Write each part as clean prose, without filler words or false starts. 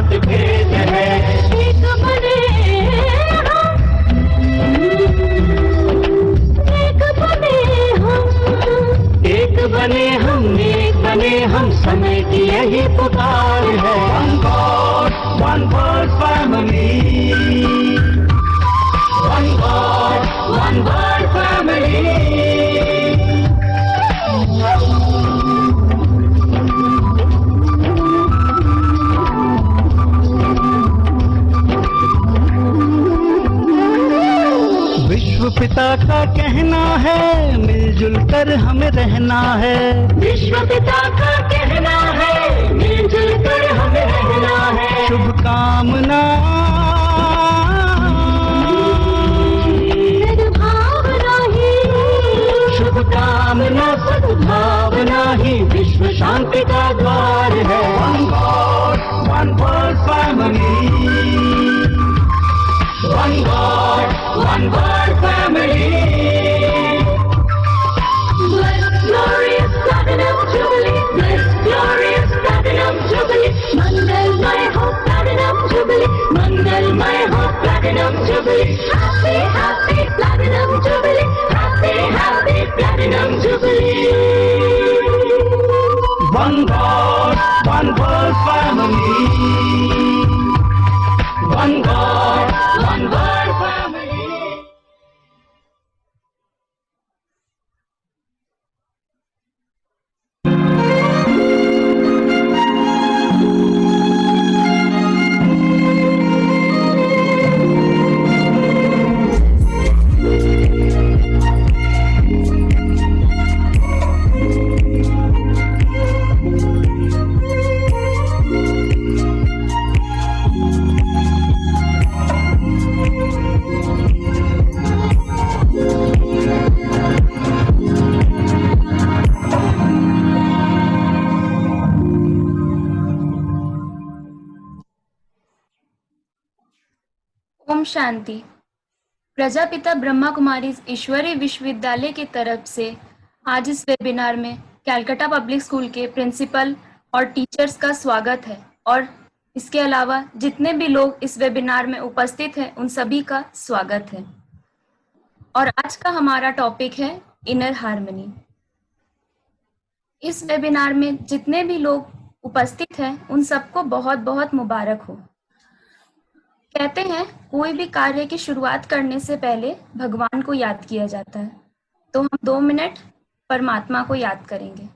मतभेद है। एक बने एक बने हम समय की यही पुकार है। One God, one world family, one God, one world family। विश्व पिता का कहना है मिलजुल कर हमें रहना है। विश्व पिता का कहना है मिलजुल कर हमें रहना है। शुभकामना सद्भावना ही, शुभकामना सद्भावना ही विश्व शांति का द्वार है। One God, one world family, one God, one world family। Bless glorious platinum jubilee, bless glorious platinum jubilee, मंगलमय हो platinum jubilee, मंगलमय हो platinum jubilee। Happy happy platinum jubilee, happy happy platinum jubilee। One God, one world family, one God, one world family। Om Shanti. Prajapita Brahma Kumari ईश्वरीय विश्वविद्यालय की तरफ से आज इस वेबिनार में कैलकाटा पब्लिक स्कूल के प्रिंसिपल और टीचर्स का स्वागत है और इसके अलावा जितने भी लोग इस वेबिनार में उपस्थित हैं उन सभी का स्वागत है। और आज का हमारा टॉपिक है इनर हार्मनी। इस वेबिनार में जितने भी लोग उपस्थित हैं उन सबको बहुत बहुत मुबारक हो। कहते हैं कोई भी कार्य की शुरुआत करने से पहले भगवान को याद किया जाता है, तो हम 2 मिनट परमात्मा को याद करेंगे।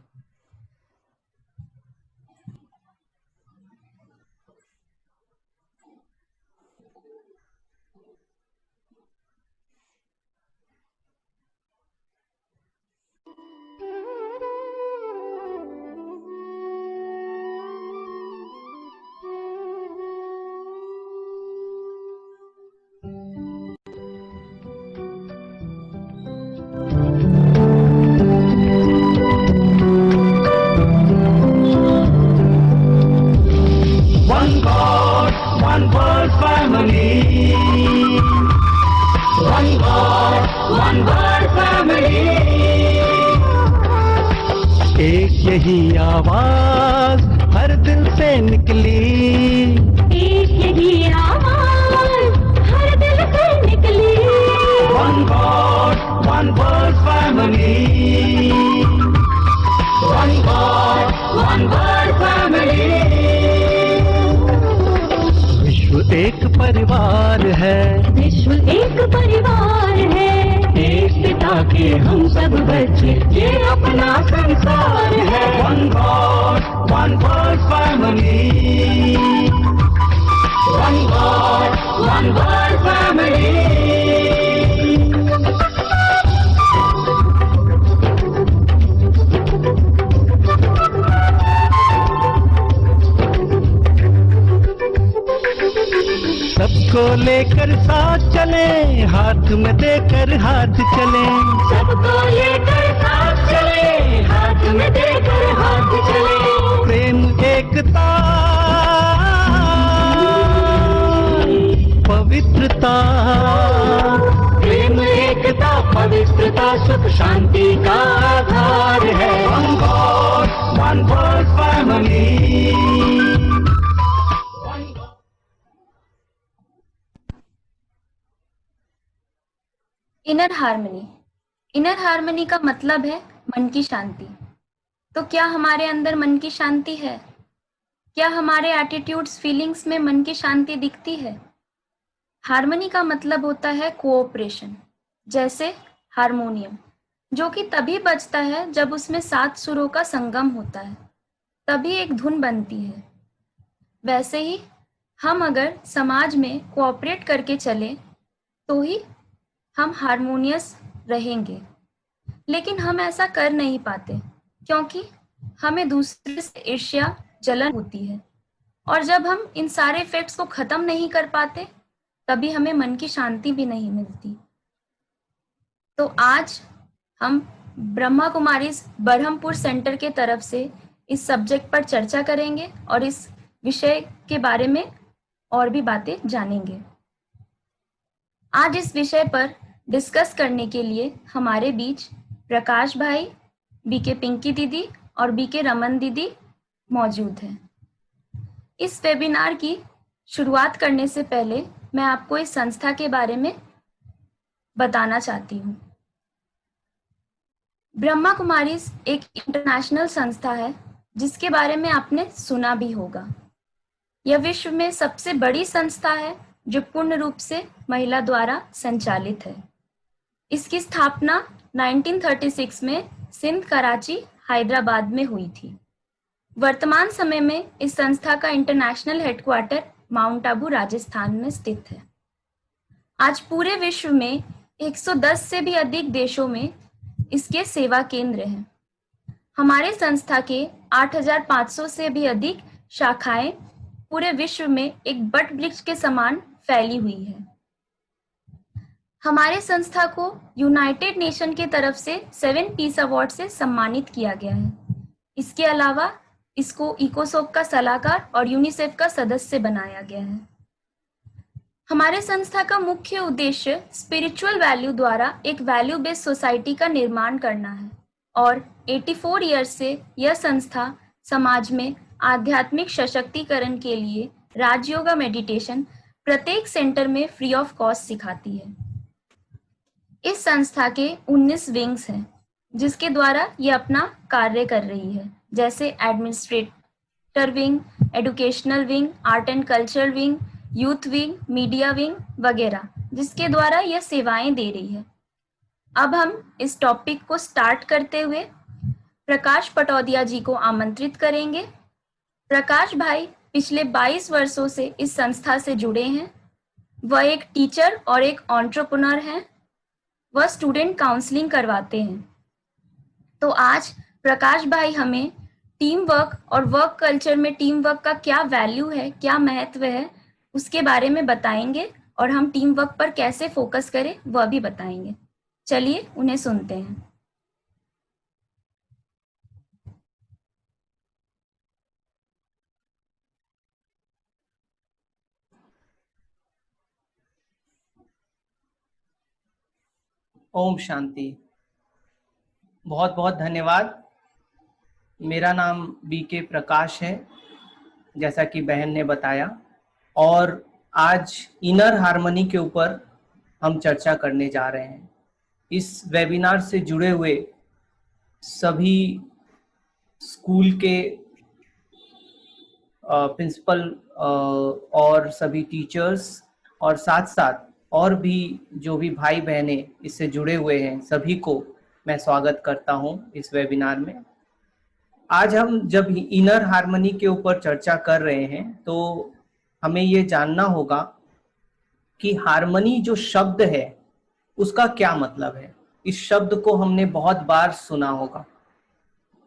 एक यही आवाज हर दिल से निकली, एक यही आवाज हर दिल से निकली। One God, one world family, one God, one world family। विश्व एक परिवार है, विश्व एक परिवार है। एक पिता के हम सब बच्चे, ये अपना संसार है। One God, one world family, one God, one world family। सबको लेकर साथ चले, हाथ में देकर हाथ चले। सबको लेकर साथ चले, हाथ में देकर हाथ चले। प्रेम एकता पवित्रता, प्रेम एकता पवित्रता सुख शांति का आधार है। One God, one world family, one God। Inner harmony. Inner harmony का मतलब है मन की शांति। तो क्या हमारे अंदर मन की शांति है? क्या हमारे एटीट्यूड्स, फीलिंग्स में मन की शांति दिखती है? हार्मनी का मतलब होता है कोऑपरेशन, जैसे हारमोनियम, जो कि तभी बजता है जब उसमें 7 सुरों का संगम होता है, तभी एक धुन बनती है। वैसे ही हम अगर समाज में कोऑपरेट करके चले तो ही हम हारमोनियस रहेंगे। लेकिन हम ऐसा कर नहीं पाते क्योंकि हमें दूसरे से ईर्ष्या, जलन होती है। और जब हम इन सारे इफेक्ट्स को खत्म नहीं कर पाते तभी हमें मन की शांति भी नहीं मिलती। तो आज हम ब्रह्मा कुमारीज बरहमपुर सेंटर के तरफ से इस सब्जेक्ट पर चर्चा करेंगे और इस विषय के बारे में और भी बातें जानेंगे। आज इस विषय पर डिस्कस करने के लिए हमारे बीच प्रकाश भाई, बीके पिंकी दीदी और बीके रमन दीदी मौजूद हैं। इस वेबिनार की शुरुआत करने से पहले मैं आपको इस संस्था के बारे में बताना चाहती हूँ। ब्रह्मा कुमारीज एक इंटरनेशनल संस्था है जिसके बारे में आपने सुना भी होगा। यह विश्व में सबसे बड़ी संस्था है जो पूर्ण रूप से महिला द्वारा संचालित है। इसकी स्थापना 1936 में सिंध, कराची, हैदराबाद में हुई थी। वर्तमान समय में इस संस्था का international headquarter mount Abu, Rajasthan में स्थित है। आज पूरे विश्व में 110 से भी अधिक देशों में इसके सेवा केंद्र हैं। हमारे संस्था के 8,500 से भी अधिक शाखाएं पूरे विश्व में एक बट वृक्ष के समान फैली हुई है। हमारे संस्था को यूनाइटेड नेशन की तरफ से 7 पीस अवार्ड से सम्मानित किया गया है। इसके अलावा इसको इकोसोक का सलाहकार और यूनिसेफ का सदस्य बनाया गया है। हमारे संस्था का मुख्य उद्देश्य स्पिरिचुअल वैल्यू द्वारा एक वैल्यू बेस्ड सोसाइटी का निर्माण करना है और 84 ईयर्स से यह संस्था समाज में आध्यात्मिक सशक्तिकरण के लिए राजयोगा मेडिटेशन प्रत्येक सेंटर में फ्री ऑफ कॉस्ट सिखाती है। इस संस्था के 19 विंग्स हैं जिसके द्वारा ये अपना कार्य कर रही है, जैसे administrator wing, educational wing, art and culture wing, youth wing, media wing वगैरह, जिसके द्वारा यह सेवाएं दे रही है। अब हम इस टॉपिक को स्टार्ट करते हुए प्रकाश पटौदिया जी को आमंत्रित करेंगे। प्रकाश भाई पिछले 22 वर्षों से इस संस्था से जुड़े हैं। वह एक टीचर और एक एंटरप्रेन्योर हैं। वह स्टूडेंट काउंसलिंग करवाते हैं। तो आज प्रकाश भाई हमें टीम वर्क और वर्क कल्चर में टीम वर्क का क्या वैल्यू है, क्या महत्व है, उसके बारे में बताएंगे और हम टीम वर्क पर कैसे फोकस करें वह भी बताएंगे। चलिए उन्हें सुनते हैं। ओम शांति। बहुत बहुत धन्यवाद। मेरा नाम बीके प्रकाश है, जैसा कि बहन ने बताया, और आज इनर हार्मनी के ऊपर हम चर्चा करने जा रहे हैं। इस वेबिनार से जुड़े हुए सभी स्कूल के प्रिंसिपल और सभी टीचर्स और साथ साथ और भी जो भी भाई बहने इससे जुड़े हुए हैं, सभी को मैं स्वागत करता हूं इस वेबिनार में। आज हम जब इनर हार्मनी के ऊपर चर्चा कर रहे हैं तो हमें ये जानना होगा कि हार्मनी जो शब्द है उसका क्या मतलब है। इस शब्द को हमने बहुत बार सुना होगा,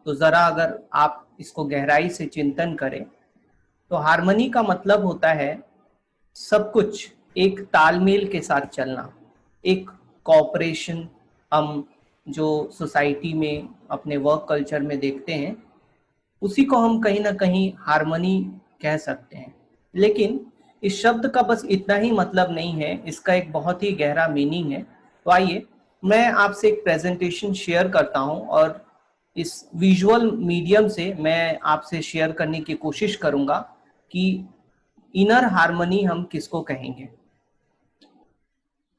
तो जरा अगर आप इसको गहराई से चिंतन करें तो हार्मनी का मतलब होता है सब कुछ एक तालमेल के साथ चलना, एक कोऑपरेशन। हम जो सोसाइटी में अपने वर्क कल्चर में देखते हैं उसी को हम कहीं ना कहीं हार्मनी कह सकते हैं। लेकिन इस शब्द का बस इतना ही मतलब नहीं है, इसका एक बहुत ही गहरा मीनिंग है। तो आइए मैं आपसे एक प्रेजेंटेशन शेयर करता हूं और इस विजुअल मीडियम से मैं आपसे शेयर करने की कोशिश करूंगा कि इनर हार्मनी हम किसको कहेंगे।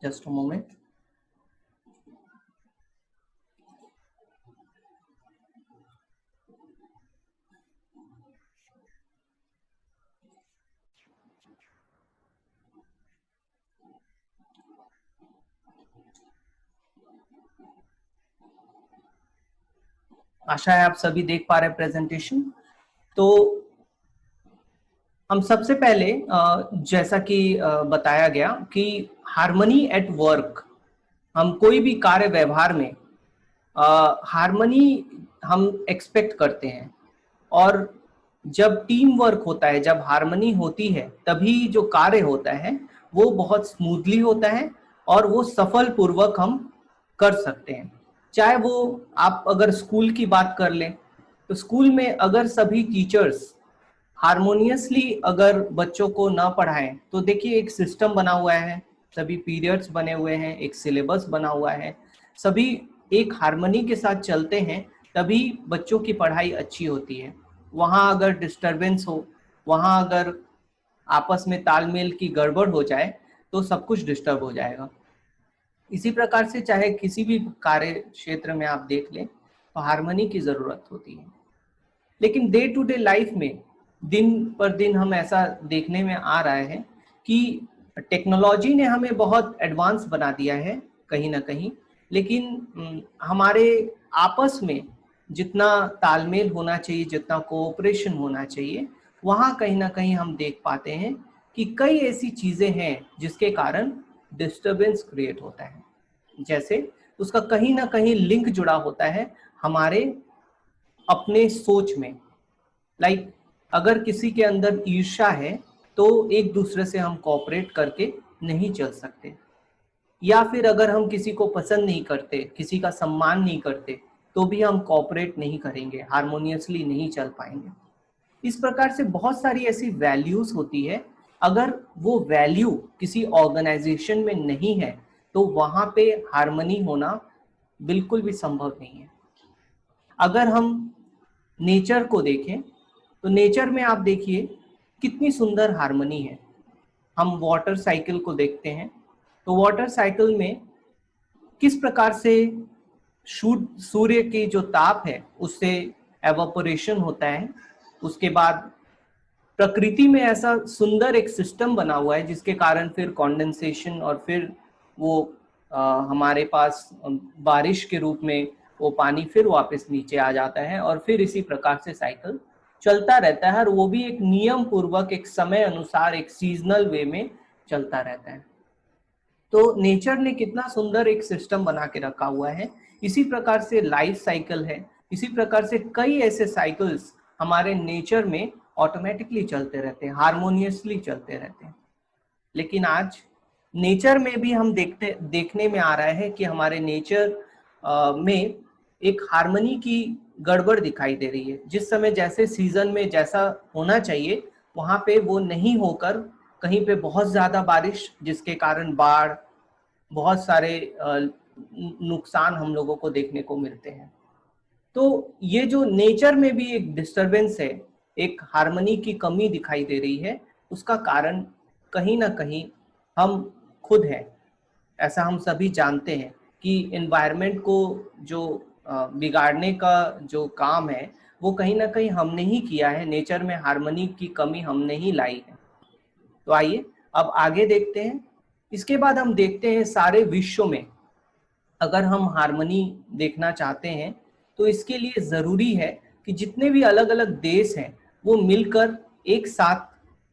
Just a moment. आशा है आप सभी देख पा रहे हैं प्रेजेंटेशन। तो हम सबसे पहले जैसा कि बताया गया कि हार्मनी एट वर्क, हम कोई भी कार्य व्यवहार में हार्मनी हम एक्सपेक्ट करते हैं, और जब टीम वर्क होता है, जब हार्मनी होती है, तभी जो कार्य होता है वो बहुत स्मूथली होता है और वो सफल पूर्वक हम कर सकते हैं। चाहे वो आप अगर स्कूल की बात कर लें, तो स्कूल में अगर सभी टीचर्स हारमोनियसली अगर बच्चों को ना पढ़ाएं, तो देखिए एक सिस्टम बना हुआ है, सभी पीरियड्स बने हुए हैं, एक सिलेबस बना हुआ है, सभी एक हार्मनी के साथ चलते हैं, तभी बच्चों की पढ़ाई अच्छी होती है। वहाँ अगर डिस्टरबेंस हो, वहाँ अगर आपस में तालमेल की गड़बड़ हो जाए तो सब कुछ डिस्टर्ब हो जाएगा। इसी प्रकार से चाहे किसी भी कार्य क्षेत्र में आप देख लें तो हार्मनी की जरूरत होती है। लेकिन डे टू डे लाइफ में दिन पर दिन हम ऐसा देखने में आ रहा है कि टेक्नोलॉजी ने हमें बहुत एडवांस बना दिया है कहीं ना कहीं, लेकिन हमारे आपस में जितना तालमेल होना चाहिए, जितना कोऑपरेशन होना चाहिए, वहाँ कहीं ना कहीं हम देख पाते हैं कि कई ऐसी चीजें हैं जिसके कारण डिस्टरबेंस क्रिएट होता है। जैसे उसका कहीं ना कहीं लिंक जुड़ा होता है हमारे अपने सोच में। लाइक अगर किसी के अंदर ईर्ष्या है तो एक दूसरे से हम कोऑपरेट करके नहीं चल सकते, या फिर अगर हम किसी को पसंद नहीं करते, किसी का सम्मान नहीं करते, तो भी हम कोऑपरेट नहीं करेंगे, हार्मोनियसली नहीं चल पाएंगे। इस प्रकार से बहुत सारी ऐसी वैल्यूज होती है, अगर वो वैल्यू किसी ऑर्गेनाइजेशन में नहीं है तो वहां पे हार्मनी होना बिल्कुल भी संभव नहीं है। अगर हम नेचर को देखें तो नेचर में आप देखिए कितनी सुंदर हार्मनी है। हम वाटर साइकिल को देखते हैं तो वाटर साइकिल में किस प्रकार से सूर्य की जो ताप है उससे एवापोरेशन होता है, उसके बाद प्रकृति में ऐसा सुंदर एक सिस्टम बना हुआ है जिसके कारण फिर कॉन्डेंसेशन और फिर वो हमारे पास बारिश के रूप में वो पानी फिर वापस नीचे आ जाता है, और फिर इसी प्रकार से साइकिल चलता रहता है, और वो भी एक नियम पूर्वक, एक समय अनुसार, एक सीजनल वे में चलता रहता है। तो नेचर ने कितना सुंदर एक सिस्टम बना के रखा हुआ है। इसी प्रकार से लाइफ साइकिल है, इसी प्रकार से कई ऐसे साइकिल्स हमारे नेचर में ऑटोमेटिकली चलते रहते हैं, हार्मोनियसली चलते रहते हैं। लेकिन आज नेचर में भी हम देखने में आ रहा है कि हमारे नेचर में एक हार्मनी की गड़बड़ दिखाई दे रही है। जिस समय जैसे सीजन में जैसा होना चाहिए वहां पे वो नहीं होकर कहीं पे बहुत ज्यादा बारिश, जिसके कारण बाढ़, बहुत सारे नुकसान हम लोगों को देखने को मिलते हैं। तो ये जो नेचर में भी एक डिस्टरबेंस है, एक हार्मनी की कमी दिखाई दे रही है, उसका कारण कहीं ना कहीं हम खुद हैं। ऐसा हम सभी जानते हैं कि एनवायरनमेंट को जो बिगाड़ने का जो काम है वो कहीं ना कहीं हमने ही किया है, नेचर में हार्मनी की कमी हमने ही लाई है। तो आइए अब आगे देखते हैं। इसके बाद हम देखते हैं सारे विश्व में अगर हम हार्मनी देखना चाहते हैं तो इसके लिए ज़रूरी है कि जितने भी अलग अलग देश हैं वो मिलकर एक साथ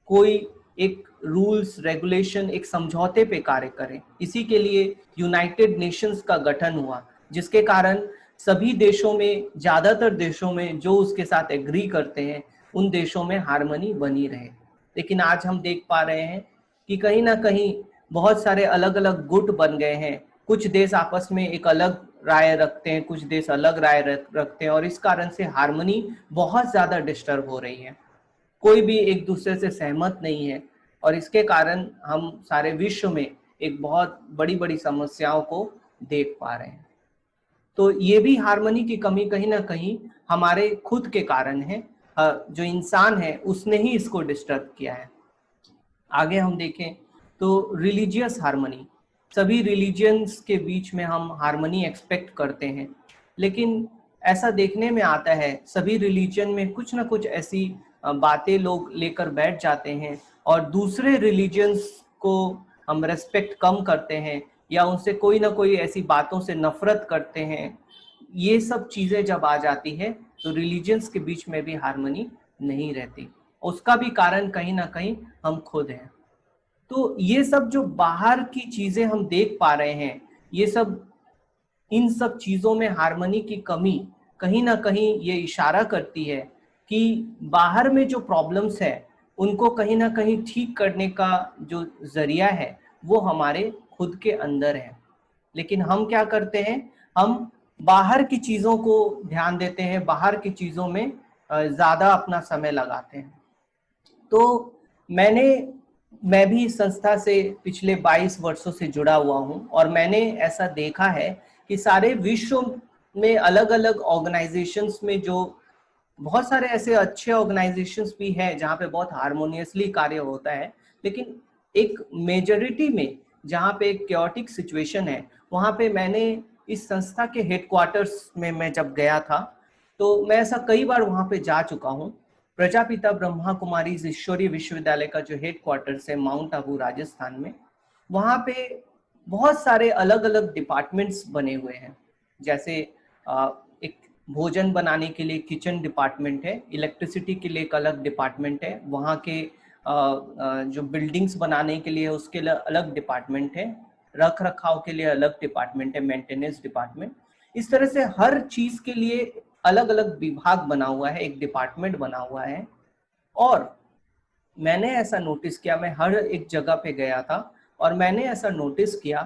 कोई एक रूल्स रेगुलेशन, एक समझौते पे कार्य करें। इसी के लिए यूनाइटेड नेशंस का गठन हुआ, जिसके कारण सभी देशों में, ज़्यादातर देशों में जो उसके साथ एग्री करते हैं उन देशों में हार्मनी बनी रहे। लेकिन आज हम देख पा रहे हैं कि कहीं ना कहीं बहुत सारे अलग अलग गुट बन गए हैं। कुछ देश आपस में एक अलग राय रखते हैं, कुछ देश अलग राय रखते हैं, और इस कारण से हार्मनी बहुत ज़्यादा डिस्टर्ब हो रही है। कोई भी एक दूसरे से सहमत नहीं है, और इसके कारण हम सारे विश्व में एक बहुत बड़ी बड़ी समस्याओं को देख पा रहे हैं। तो ये भी हार्मनी की कमी कहीं ना कहीं हमारे खुद के कारण है, जो इंसान है उसने ही इसको डिस्टर्ब किया है। आगे हम देखें तो रिलीजियस हार्मनी, सभी रिलीजियंस के बीच में हम हार्मनी एक्सपेक्ट करते हैं, लेकिन ऐसा देखने में आता है सभी रिलीजन में कुछ ना कुछ ऐसी बातें लोग लेकर बैठ जाते हैं, और दूसरे रिलीजन्स को हम रेस्पेक्ट कम करते हैं या उनसे कोई ना कोई ऐसी बातों से नफरत करते हैं, ये सब चीजें जब आ जाती है तो रिलीजन्स के बीच में भी हार्मनी नहीं रहती। उसका भी कारण कहीं ना कहीं हम खुद हैं। तो ये सब जो बाहर की चीजें हम देख पा रहे हैं, ये सब, इन सब चीजों में हार्मनी की कमी कहीं ना कहीं ये इशारा करती है कि बाहर में जो प्रॉब्लम्स है उनको कहीं ना कहीं ठीक करने का जो जरिया है वो हमारे खुद के अंदर है। लेकिन हम क्या करते हैं, हम बाहर की चीजों को ध्यान देते हैं, बाहर की चीजों में ज्यादा अपना समय लगाते हैं। तो मैं भी इस संस्था से पिछले 22 वर्षों से जुड़ा हुआ हूं और मैंने ऐसा देखा है कि सारे विश्व में अलग अलग ऑर्गेनाइजेशंस में जो बहुत सारे ऐसे अच्छे ऑर्गेनाइजेशंस भी हैं जहाँ पे बहुत हार्मोनियसली कार्य होता है, लेकिन एक मेजॉरिटी में जहाँ पे एक क्योटिक सिचुएशन है, वहाँ पे मैंने इस संस्था के हेडक्वार्टर्स में मैं जब गया था तो मैं ऐसा कई बार वहाँ पे जा चुका हूँ। प्रजापिता ब्रह्मा कुमारी ईश्वरीय विश्वविद्यालय का जो हेडक्वार्टर्स है माउंट आबू राजस्थान में, वहाँ पे बहुत सारे अलग अलग डिपार्टमेंट्स बने हुए हैं। जैसे एक भोजन बनाने के लिए किचन डिपार्टमेंट है, इलेक्ट्रिसिटी के लिए एक अलग डिपार्टमेंट है, वहाँ के जो बिल्डिंग्स बनाने के लिए उसके लिए अलग डिपार्टमेंट है, रख रखाव के लिए अलग डिपार्टमेंट है, मेंटेनेंस डिपार्टमेंट। इस तरह से हर चीज के लिए अलग अलग विभाग बना हुआ है, एक डिपार्टमेंट बना हुआ है। और मैंने ऐसा नोटिस किया, मैं हर एक जगह पे गया था और मैंने ऐसा नोटिस किया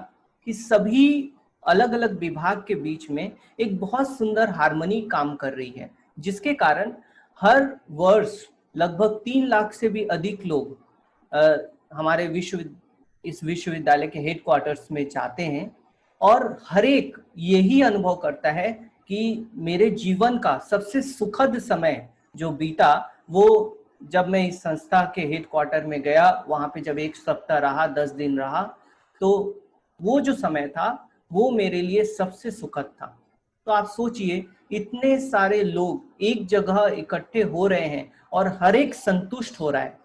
कि सभी अलग अलग विभाग के बीच में एक बहुत सुंदर हार्मनी काम कर रही है, जिसके कारण हर वर्ष लगभग 3 लाख से भी अधिक लोग हमारे इस विश्वविद्यालय के हेडक्वार्टर्स में जाते हैं और हर एक यही अनुभव करता है कि मेरे जीवन का सबसे सुखद समय जो बीता वो जब मैं इस संस्था के हेडक्वार्टर में गया, वहां पे जब 1 सप्ताह रहा, 10 दिन रहा, तो वो जो समय था वो मेरे लिए सबसे सुखद था। तो आप सोचिए, इतने सारे लोग एक जगह इकट्ठे हो रहे हैं और हर एक संतुष्ट हो रहा है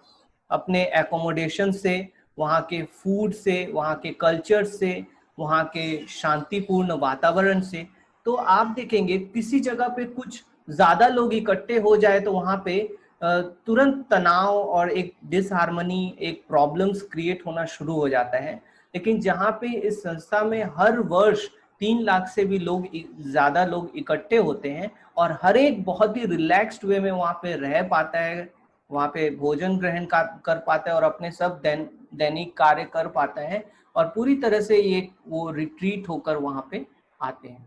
अपने एकोमोडेशन से, वहाँ के फूड से, वहाँ के कल्चर से, वहाँ के शांतिपूर्ण वातावरण से। तो आप देखेंगे किसी जगह पे कुछ ज्यादा लोग इकट्ठे हो जाए तो वहाँ पे तुरंत तनाव और एक डिसहार्मनी, एक प्रॉब्लम्स क्रिएट होना शुरू हो जाता है। लेकिन जहाँ पे इस संस्था में हर वर्ष 3 लाख से भी ज्यादा लोग इकट्ठे होते हैं और हर एक बहुत ही रिलैक्स्ड वे में वहाँ पे रह पाता है, वहाँ पे भोजन ग्रहण कर पाता है और अपने सब दैनिक कार्य कर पाता है और पूरी तरह से ये वो रिट्रीट होकर वहाँ पे आते हैं।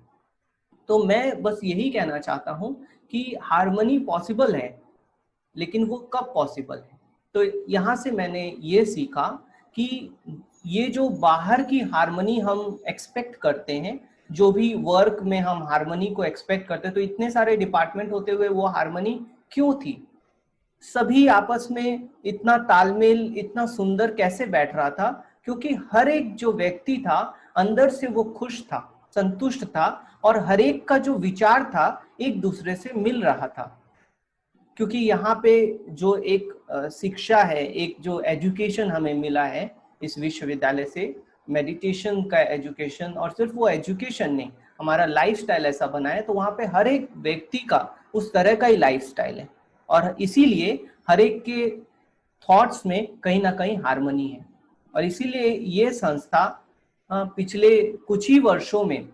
तो मैं बस यही कहना चाहता हूँ कि हार्मनी पॉसिबल है, लेकिन वो कब पॉसिबल है। तो यहाँ से मैंने ये सीखा कि ये जो बाहर की हार्मनी हम एक्सपेक्ट करते हैं, जो भी वर्क में हम हार्मनी को एक्सपेक्ट करते हैं, तो इतने सारे डिपार्टमेंट होते हुए वो हार्मनी क्यों थी? सभी आपस में इतना तालमेल, इतना सुंदर कैसे बैठ रहा था? क्योंकि हर एक जो व्यक्ति था अंदर से वो खुश था, संतुष्ट था और हर एक का जो विचार था एक दूसरे से मिल रहा था। क्योंकि यहाँ पे जो एक शिक्षा है, एक जो एजुकेशन हमें मिला है इस विश्वविद्यालय से, मेडिटेशन का एजुकेशन, और सिर्फ वो एजुकेशन नहीं, हमारा लाइफस्टाइल ऐसा बना है, तो वहाँ पे हर एक व्यक्ति का उस तरह का ही लाइफस्टाइल है और इसीलिए हर एक के थॉट्स में कहीं ना कहीं हार्मनी है। और इसीलिए ये संस्था पिछले कुछ ही वर्षों में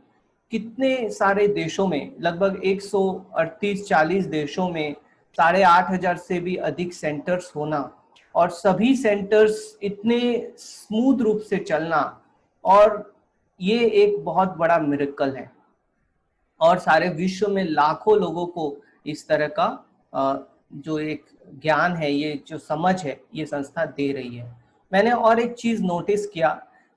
कितने सारे देशों में, लगभग 138-40 देशों में 8,500 से भी अधिक सेंटर्स होना और सभी सेंटर्स इतने स्मूथ रूप से चलना, और ये एक बहुत बड़ा मिरेकल है। और सारे विश्व में लाखों लोगों को इस तरह का जो एक ज्ञान है, ये जो समझ है, ये संस्था दे रही है। मैंने और एक चीज नोटिस किया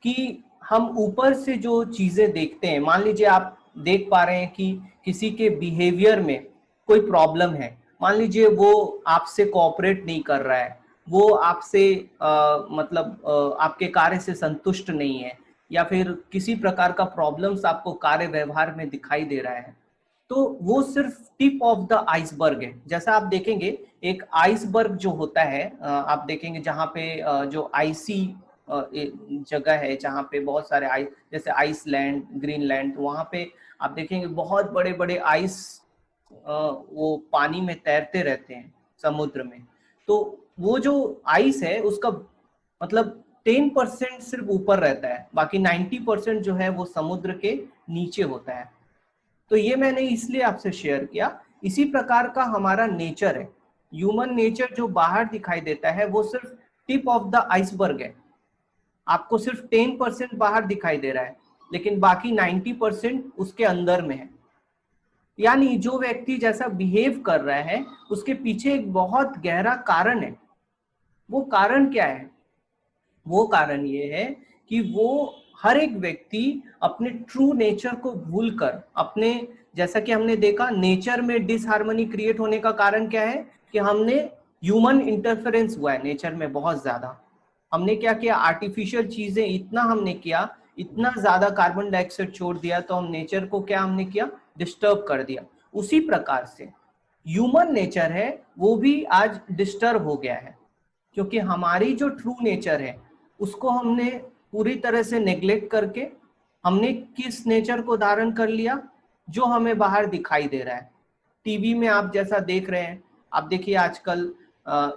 कि हम ऊपर से जो चीजें देखते हैं, मान लीजिए आप देख पा रहे हैं कि किसी के बिहेवियर में कोई प्रॉब्लम है, मान लीजिए वो आपसे कोऑपरेट नहीं कर रहा है, वो आपसे आपके कार्य से संतुष्ट नहीं है, या फिर किसी प्रकार का प्रॉब्लम्स आपको कार्य व्यवहार में दिखाई दे रहा है, तो वो सिर्फ टिप ऑफ द आइसबर्ग है। जैसा आप देखेंगे एक आइसबर्ग जो होता है, आप देखेंगे जहाँ पे जो आइसी जगह है जहाँ पे बहुत सारे आइस, जैसे आइसलैंड, ग्रीनलैंड, वहाँ पे आप देखेंगे बहुत बड़े बड़े आइस वो पानी में तैरते रहते हैं समुद्र में। तो वो जो आइस है उसका मतलब 10% सिर्फ ऊपर रहता है, बाकी 90% जो है वो समुद्र के नीचे होता है। तो ये मैंने इसलिए आपसे शेयर किया। इसी प्रकार का हमारा नेचर है, ह्यूमन नेचर जो बाहर दिखाई देता है वो सिर्फ टिप ऑफ द आइसबर्ग है। आपको सिर्फ 10% बाहर दिखाई दे रहा है, लेकिन बाकी 90% उसके अंदर में है। यानी जो व्यक्ति जैसा बिहेव कर रहा है उसके पीछे एक बहुत गहरा कारण है। वो कारण क्या है? वो कारण ये है कि वो हर एक व्यक्ति अपने ट्रू नेचर को भूलकर अपने, जैसा कि हमने देखा नेचर में डिसहार्मनी क्रिएट होने का कारण क्या है कि हमने ह्यूमन इंटरफेरेंस हुआ है नेचर में बहुत ज्यादा। हमने क्या किया, आर्टिफिशियल चीजें इतना हमने किया, इतना ज्यादा कार्बन डाइऑक्साइड छोड़ दिया, तो हम नेचर को क्या हमने किया, डिस्टर्ब कर दिया। उसी प्रकार से ह्यूमन नेचर है वो भी आज डिस्टर्ब हो गया है, क्योंकि हमारी जो ट्रू नेचर है उसको हमने पूरी तरह से नेग्लेक्ट करके हमने किस नेचर को धारण कर लिया, जो हमें बाहर दिखाई दे रहा है। टीवी में आप जैसा देख रहे हैं, आप देखिए आजकल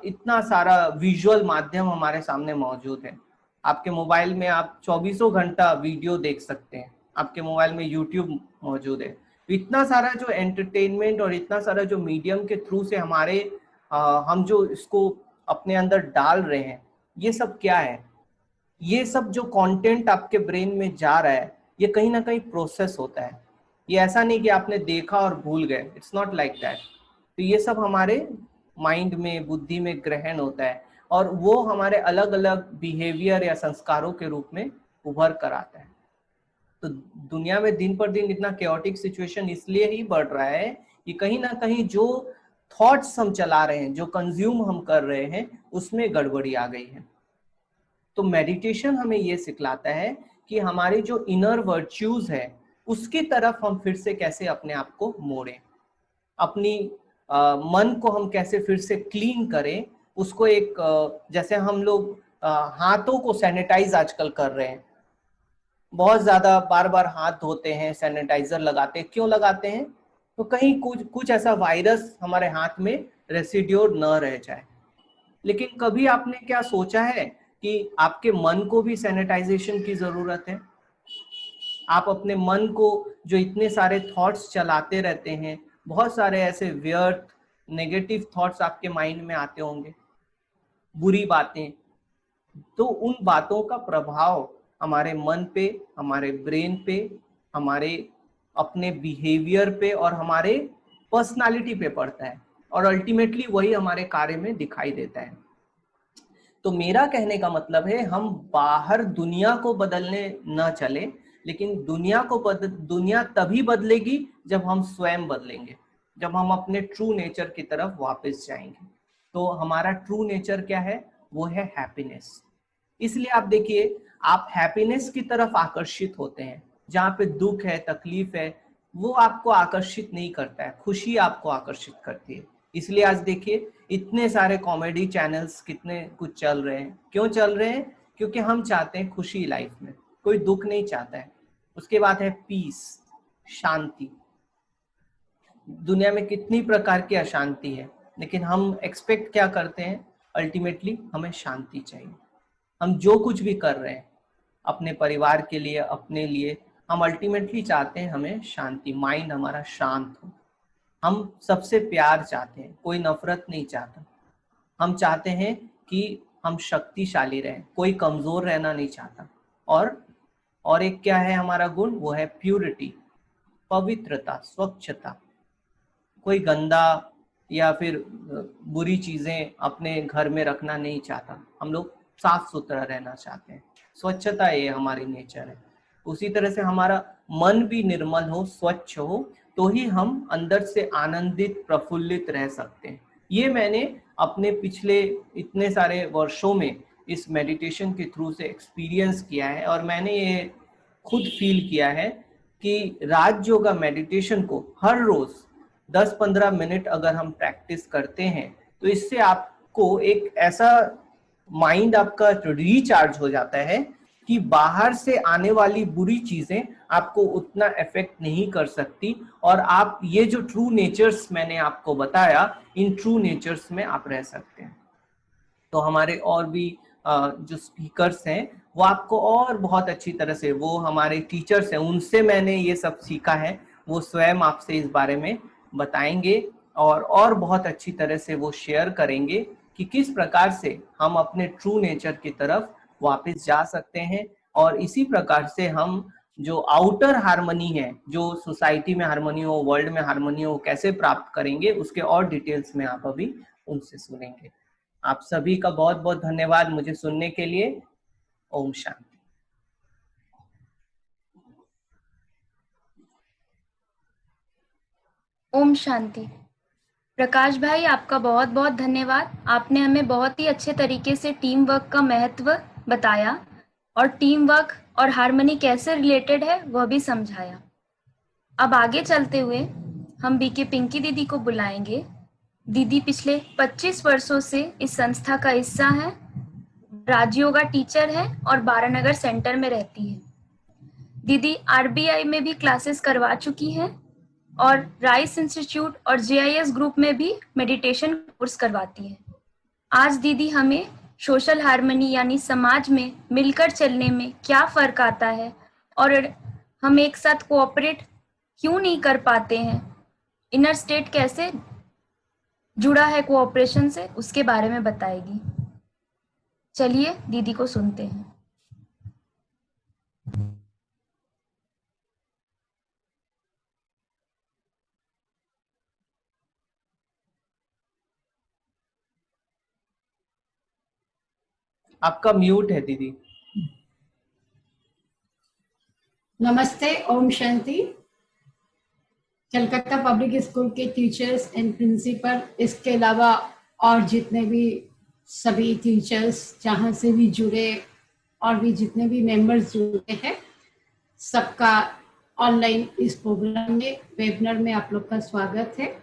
इतना सारा विजुअल माध्यम हमारे सामने मौजूद है। आपके मोबाइल में आप 24 घंटा वीडियो देख सकते हैं, आपके मोबाइल में यूट्यूब मौजूद है। इतना सारा जो एंटरटेनमेंट और इतना सारा जो मीडियम के थ्रू से हमारे हम जो इसको अपने अंदर डाल रहे हैं, ये सब क्या है? ये सब जो कंटेंट आपके ब्रेन में जा रहा है ये कहीं ना कहीं प्रोसेस होता है। ये ऐसा नहीं कि आपने देखा और भूल गए, इट्स नॉट लाइक दैट। तो ये सब हमारे माइंड में, बुद्धि में ग्रहण होता है और वो हमारे अलग अलग बिहेवियर या संस्कारों के रूप में उभर कर आता है। तो दुनिया में दिन पर दिन इतना केओटिक सिचुएशन इसलिए ही बढ़ रहा है कि कहीं ना कहीं जो थॉट्स हम चला रहे हैं, जो कंज्यूम हम कर रहे हैं, उसमें गड़बड़ी आ गई है। तो मेडिटेशन हमें ये सिखलाता है कि हमारी जो इनर वर्च्यूज है उसकी तरफ हम फिर से कैसे अपने आप को मोड़ें, अपनी मन को हम कैसे फिर से क्लीन करें, उसको एक जैसे हम लोग हाथों को सैनिटाइज आजकल कर रहे हैं, बहुत ज्यादा बार बार हाथ धोते हैं, सैनिटाइजर लगाते हैं। क्यों लगाते हैं? तो कहीं कुछ ऐसा वायरस हमारे हाथ में रेसिड्यू न रह जाए। लेकिन कभी आपने क्या सोचा है कि आपके मन को भी सैनिटाइजेशन की जरूरत है? आप अपने मन को जो इतने सारे थॉट्स चलाते रहते हैं, बहुत सारे ऐसे व्यर्थ नेगेटिव थॉट्स आपके माइंड में आते होंगे, बुरी बातें, तो उन बातों का प्रभाव हमारे मन पे, हमारे ब्रेन पे, हमारे अपने बिहेवियर पे और हमारे पर्सनालिटी पे पड़ता है और अल्टीमेटली वही हमारे कार्य में दिखाई देता है। तो मेरा कहने का मतलब है हम बाहर दुनिया को बदलने न चले, लेकिन दुनिया तभी बदलेगी जब हम स्वयं बदलेंगे, जब हम अपने ट्रू नेचर की तरफ वापस जाएंगे। तो हमारा ट्रू नेचर क्या है? वो है हैप्पीनेस। इसलिए आप देखिए, आप हैप्पीनेस की तरफ आकर्षित होते हैं। जहाँ पे दुख है, तकलीफ है, वो आपको आकर्षित नहीं करता है, खुशी आपको आकर्षित करती है। इसलिए आज देखिए इतने सारे कॉमेडी चैनल्स कितने कुछ चल रहे हैं। क्यों चल रहे हैं? क्योंकि हम चाहते हैं खुशी लाइफ में, कोई दुख नहीं चाहता है। उसके बाद है पीस, शांति। दुनिया में कितनी प्रकार की अशांति है, लेकिन हम एक्सपेक्ट क्या करते हैं? अल्टीमेटली हमें शांति चाहिए। हम जो कुछ भी कर रहे हैं अपने परिवार के लिए, अपने लिए, हम अल्टीमेटली चाहते हैं हमें शांति, माइंड हमारा शांत हो। हम सबसे प्यार चाहते हैं, कोई नफरत नहीं चाहता। हम चाहते हैं कि हम शक्तिशाली रहें, कोई कमजोर रहना नहीं चाहता। और एक क्या है हमारा गुण? वो है प्यूरिटी, पवित्रता, स्वच्छता। कोई गंदा या फिर बुरी चीजें अपने घर में रखना नहीं चाहता। हम लोग साफ सुथरा रहना चाहते हैं, स्वच्छता ये हमारी नेचर है। उसी तरह से हमारा मन भी निर्मल हो, स्वच्छ हो, तो ही हम अंदर से आनंदित, प्रफुल्लित रह सकते हैं। ये मैंने अपने पिछले इतने सारे वर्षों में इस मेडिटेशन के थ्रू से एक्सपीरियंस किया है और मैंने ये खुद फील किया है कि राज योगा मेडिटेशन को हर रोज 10-15 मिनट अगर हम प्रैक्टिस करते हैं तो इससे आपको एक ऐसा माइंड आपका रिचार्ज हो जाता है कि बाहर से आने वाली बुरी चीजें आपको उतना इफेक्ट नहीं कर सकती, और आप ये जो ट्रू नेचर्स मैंने आपको बताया, इन ट्रू नेचर्स में आप रह सकते हैं। तो हमारे और भी जो स्पीकर्स हैं वो आपको और बहुत अच्छी तरह से, वो हमारे टीचर्स हैं, उनसे मैंने ये सब सीखा है, वो स्वयं आपसे इस बारे में बताएंगे और बहुत अच्छी तरह से वो शेयर करेंगे कि किस प्रकार से हम अपने ट्रू नेचर की तरफ वापस जा सकते हैं, और इसी प्रकार से हम जो आउटर हार्मनी है, जो सोसाइटी में हार्मनी हो, वर्ल्ड में हार्मनी हो, कैसे प्राप्त करेंगे, उसके और डिटेल्स में आप अभी उनसे सुनेंगे। आप सभी का बहुत बहुत धन्यवाद मुझे सुनने के लिए। ओम शांति। ओम शांति। प्रकाश भाई, आपका बहुत बहुत धन्यवाद। आपने हमें बहुत ही अच्छे तरीके से टीम वर्क का महत्व बताया और टीम वर्क और हार्मनी कैसे रिलेटेड है वह भी समझाया। अब आगे चलते हुए हम बीके पिंकी दीदी को बुलाएंगे। दीदी पिछले 25 वर्षों से इस संस्था का हिस्सा है, राजयोगा टीचर है और बारानगर सेंटर में रहती है। दीदी आरबीआई में भी क्लासेस करवा चुकी हैं और राइस इंस्टीट्यूट और जेआईएस ग्रुप में भी मेडिटेशन कोर्स करवाती है। आज दीदी हमें सोशल हार्मनी यानी समाज में मिलकर चलने में क्या फर्क आता है और हम एक साथ कोऑपरेट क्यों नहीं कर पाते हैं, इनर स्टेट कैसे जुड़ा है कोऑपरेशन से, उसके बारे में बताएगी। चलिए दीदी को सुनते हैं। आपका म्यूट है दीदी। नमस्ते, ओम शांति। कलकत्ता पब्लिक स्कूल के टीचर्स एंड प्रिंसिपल, इसके अलावा और जितने भी सभी टीचर्स जहाँ से भी जुड़े और भी जितने भी मेंबर्स जुड़े हैं, सबका ऑनलाइन इस प्रोग्राम में, वेबिनार में आप लोग का स्वागत है।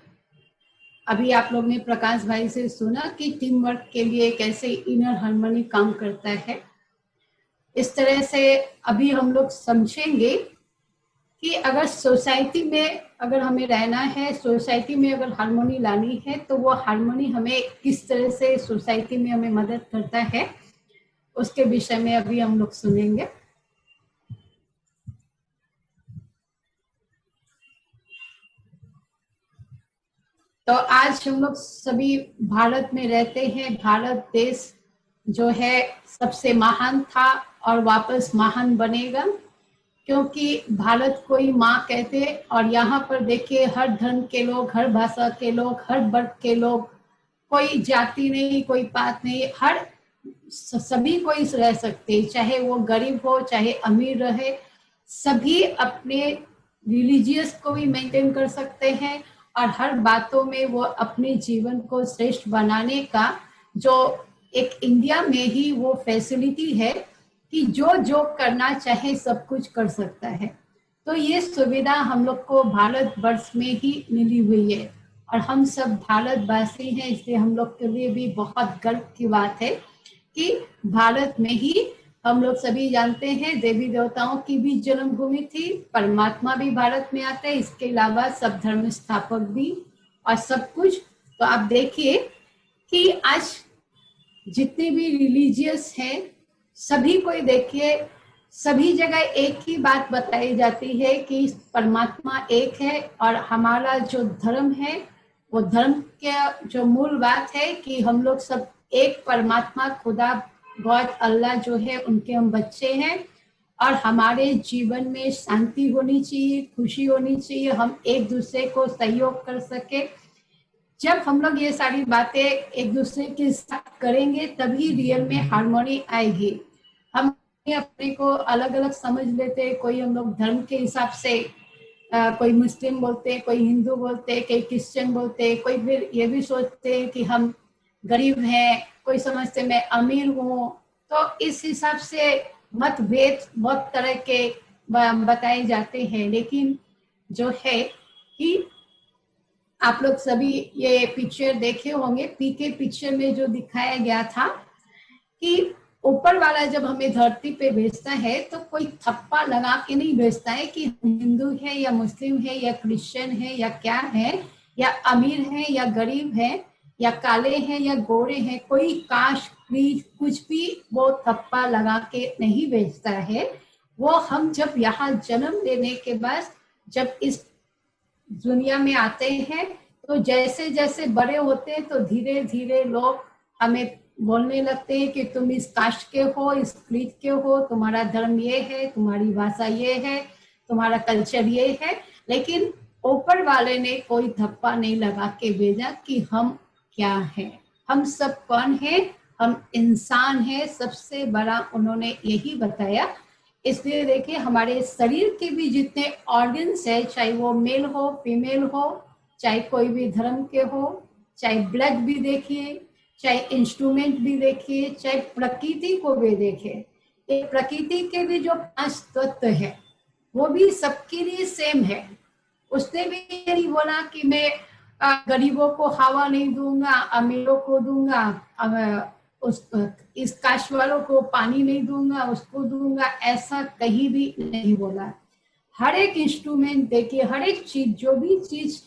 अभी आप लोग ने प्रकाश भाई से सुना कि टीम वर्क के लिए कैसे इनर हार्मनी काम करता है। इस तरह से अभी हम लोग समझेंगे कि अगर सोसाइटी में अगर हमें रहना है, सोसाइटी में अगर हार्मनी लानी है, तो वो हार्मनी हमें किस तरह से सोसाइटी में हमें मदद करता है, उसके विषय में अभी हम लोग सुनेंगे। तो आज हम लोग सभी भारत में रहते हैं। भारत देश जो है सबसे महान था और वापस महान बनेगा, क्योंकि भारत को ही माँ कहते। और यहाँ पर देखिए, हर धर्म के लोग, हर भाषा के लोग, हर वर्ग के लोग, कोई जाति नहीं, कोई पात नहीं, हर सभी कोई रह सकते, चाहे वो गरीब हो चाहे अमीर रहे, सभी अपने रिलीजियस को भी मेंटेन कर सकते हैं और हर बातों में वो अपने जीवन को श्रेष्ठ बनाने का जो एक इंडिया में ही वो फैसिलिटी है कि जो जो करना चाहे सब कुछ कर सकता है। तो ये सुविधा हम लोग को भारतवर्ष में ही मिली हुई है और हम सब भारतवासी हैं, इसलिए हम लोग के लिए भी बहुत गर्व की बात है कि भारत में ही हम लोग सभी जानते हैं देवी देवताओं की भी जन्मभूमि थी, परमात्मा भी भारत में आते हैं, इसके अलावा सब धर्म स्थापक भी और सब कुछ। तो आप देखिए कि आज जितने भी रिलीजियस हैं सभी को देखिए, सभी जगह एक ही बात बताई जाती है कि परमात्मा एक है और हमारा जो धर्म है वो धर्म के जो मूल बात है कि हम लोग सब एक परमात्मा खुदा गॉड अल्लाह जो है उनके हम बच्चे हैं और हमारे जीवन में शांति होनी चाहिए, खुशी होनी चाहिए, हम एक दूसरे को सहयोग कर सके। जब हम लोग ये सारी बातें एक दूसरे के साथ करेंगे तभी रियल में हार्मनी आएगी। हम अपने को अलग अलग समझ लेते हैं, कोई हम लोग धर्म के हिसाब से कोई मुस्लिम बोलते, कोई हिंदू बोलते, कोई क्रिश्चियन बोलते, कोई फिर ये भी सोचते हैं कि हम गरीब हैं, कोई समझते मैं अमीर हूँ। तो इस हिसाब से मतभेद बहुत तरह के बताए जाते हैं, लेकिन जो है कि आप लोग सभी ये पिक्चर देखे होंगे, पीके पिक्चर में जो दिखाया गया था कि ऊपर वाला जब हमें धरती पे भेजता है तो कोई थप्पा लगा के नहीं भेजता है कि हिंदू है या मुस्लिम है या क्रिश्चियन है या क्या है, या अमीर है या गरीब है, या काले हैं या गोरे हैं, कोई कास्ट क्रीड कुछ भी वो थप्पा लगा के नहीं भेजता है। वो हम जब यहाँ जन्म लेने के बाद जब इस दुनिया में आते हैं तो जैसे जैसे बड़े होते हैं तो धीरे धीरे लोग हमें बोलने लगते हैं कि तुम इस कास्ट के हो, इस क्रीड के हो, तुम्हारा धर्म ये है, तुम्हारी भाषा ये है, तुम्हारा कल्चर ये है। लेकिन ऊपर वाले ने कोई धप्पा नहीं लगा के भेजा कि हम क्या है, हम सब कौन है, हम इंसान है, सबसे बड़ा उन्होंने यही बताया। इसलिए देखिए हमारे शरीर के भी जितने ऑर्गन्स है, चाहे वो मेल हो फीमेल हो, चाहे कोई भी धर्म के हो, चाहे ब्लड भी देखिए, चाहे इंस्ट्रूमेंट भी देखिए, चाहे प्रकृति को भी देखिए, ये प्रकृति के भी जो 5 तत्व है वो भी सबके लिए सेम है। उसने भी ये नहीं बोला कि मैं गरीबों को हवा नहीं दूंगा, अमीरों को दूंगा, इस कास्ट वालों को पानी नहीं दूंगा, उसको दूंगा, ऐसा कहीं भी नहीं बोला। हर एक इंस्ट्रूमेंट देखिए, हर एक चीज, जो भी चीज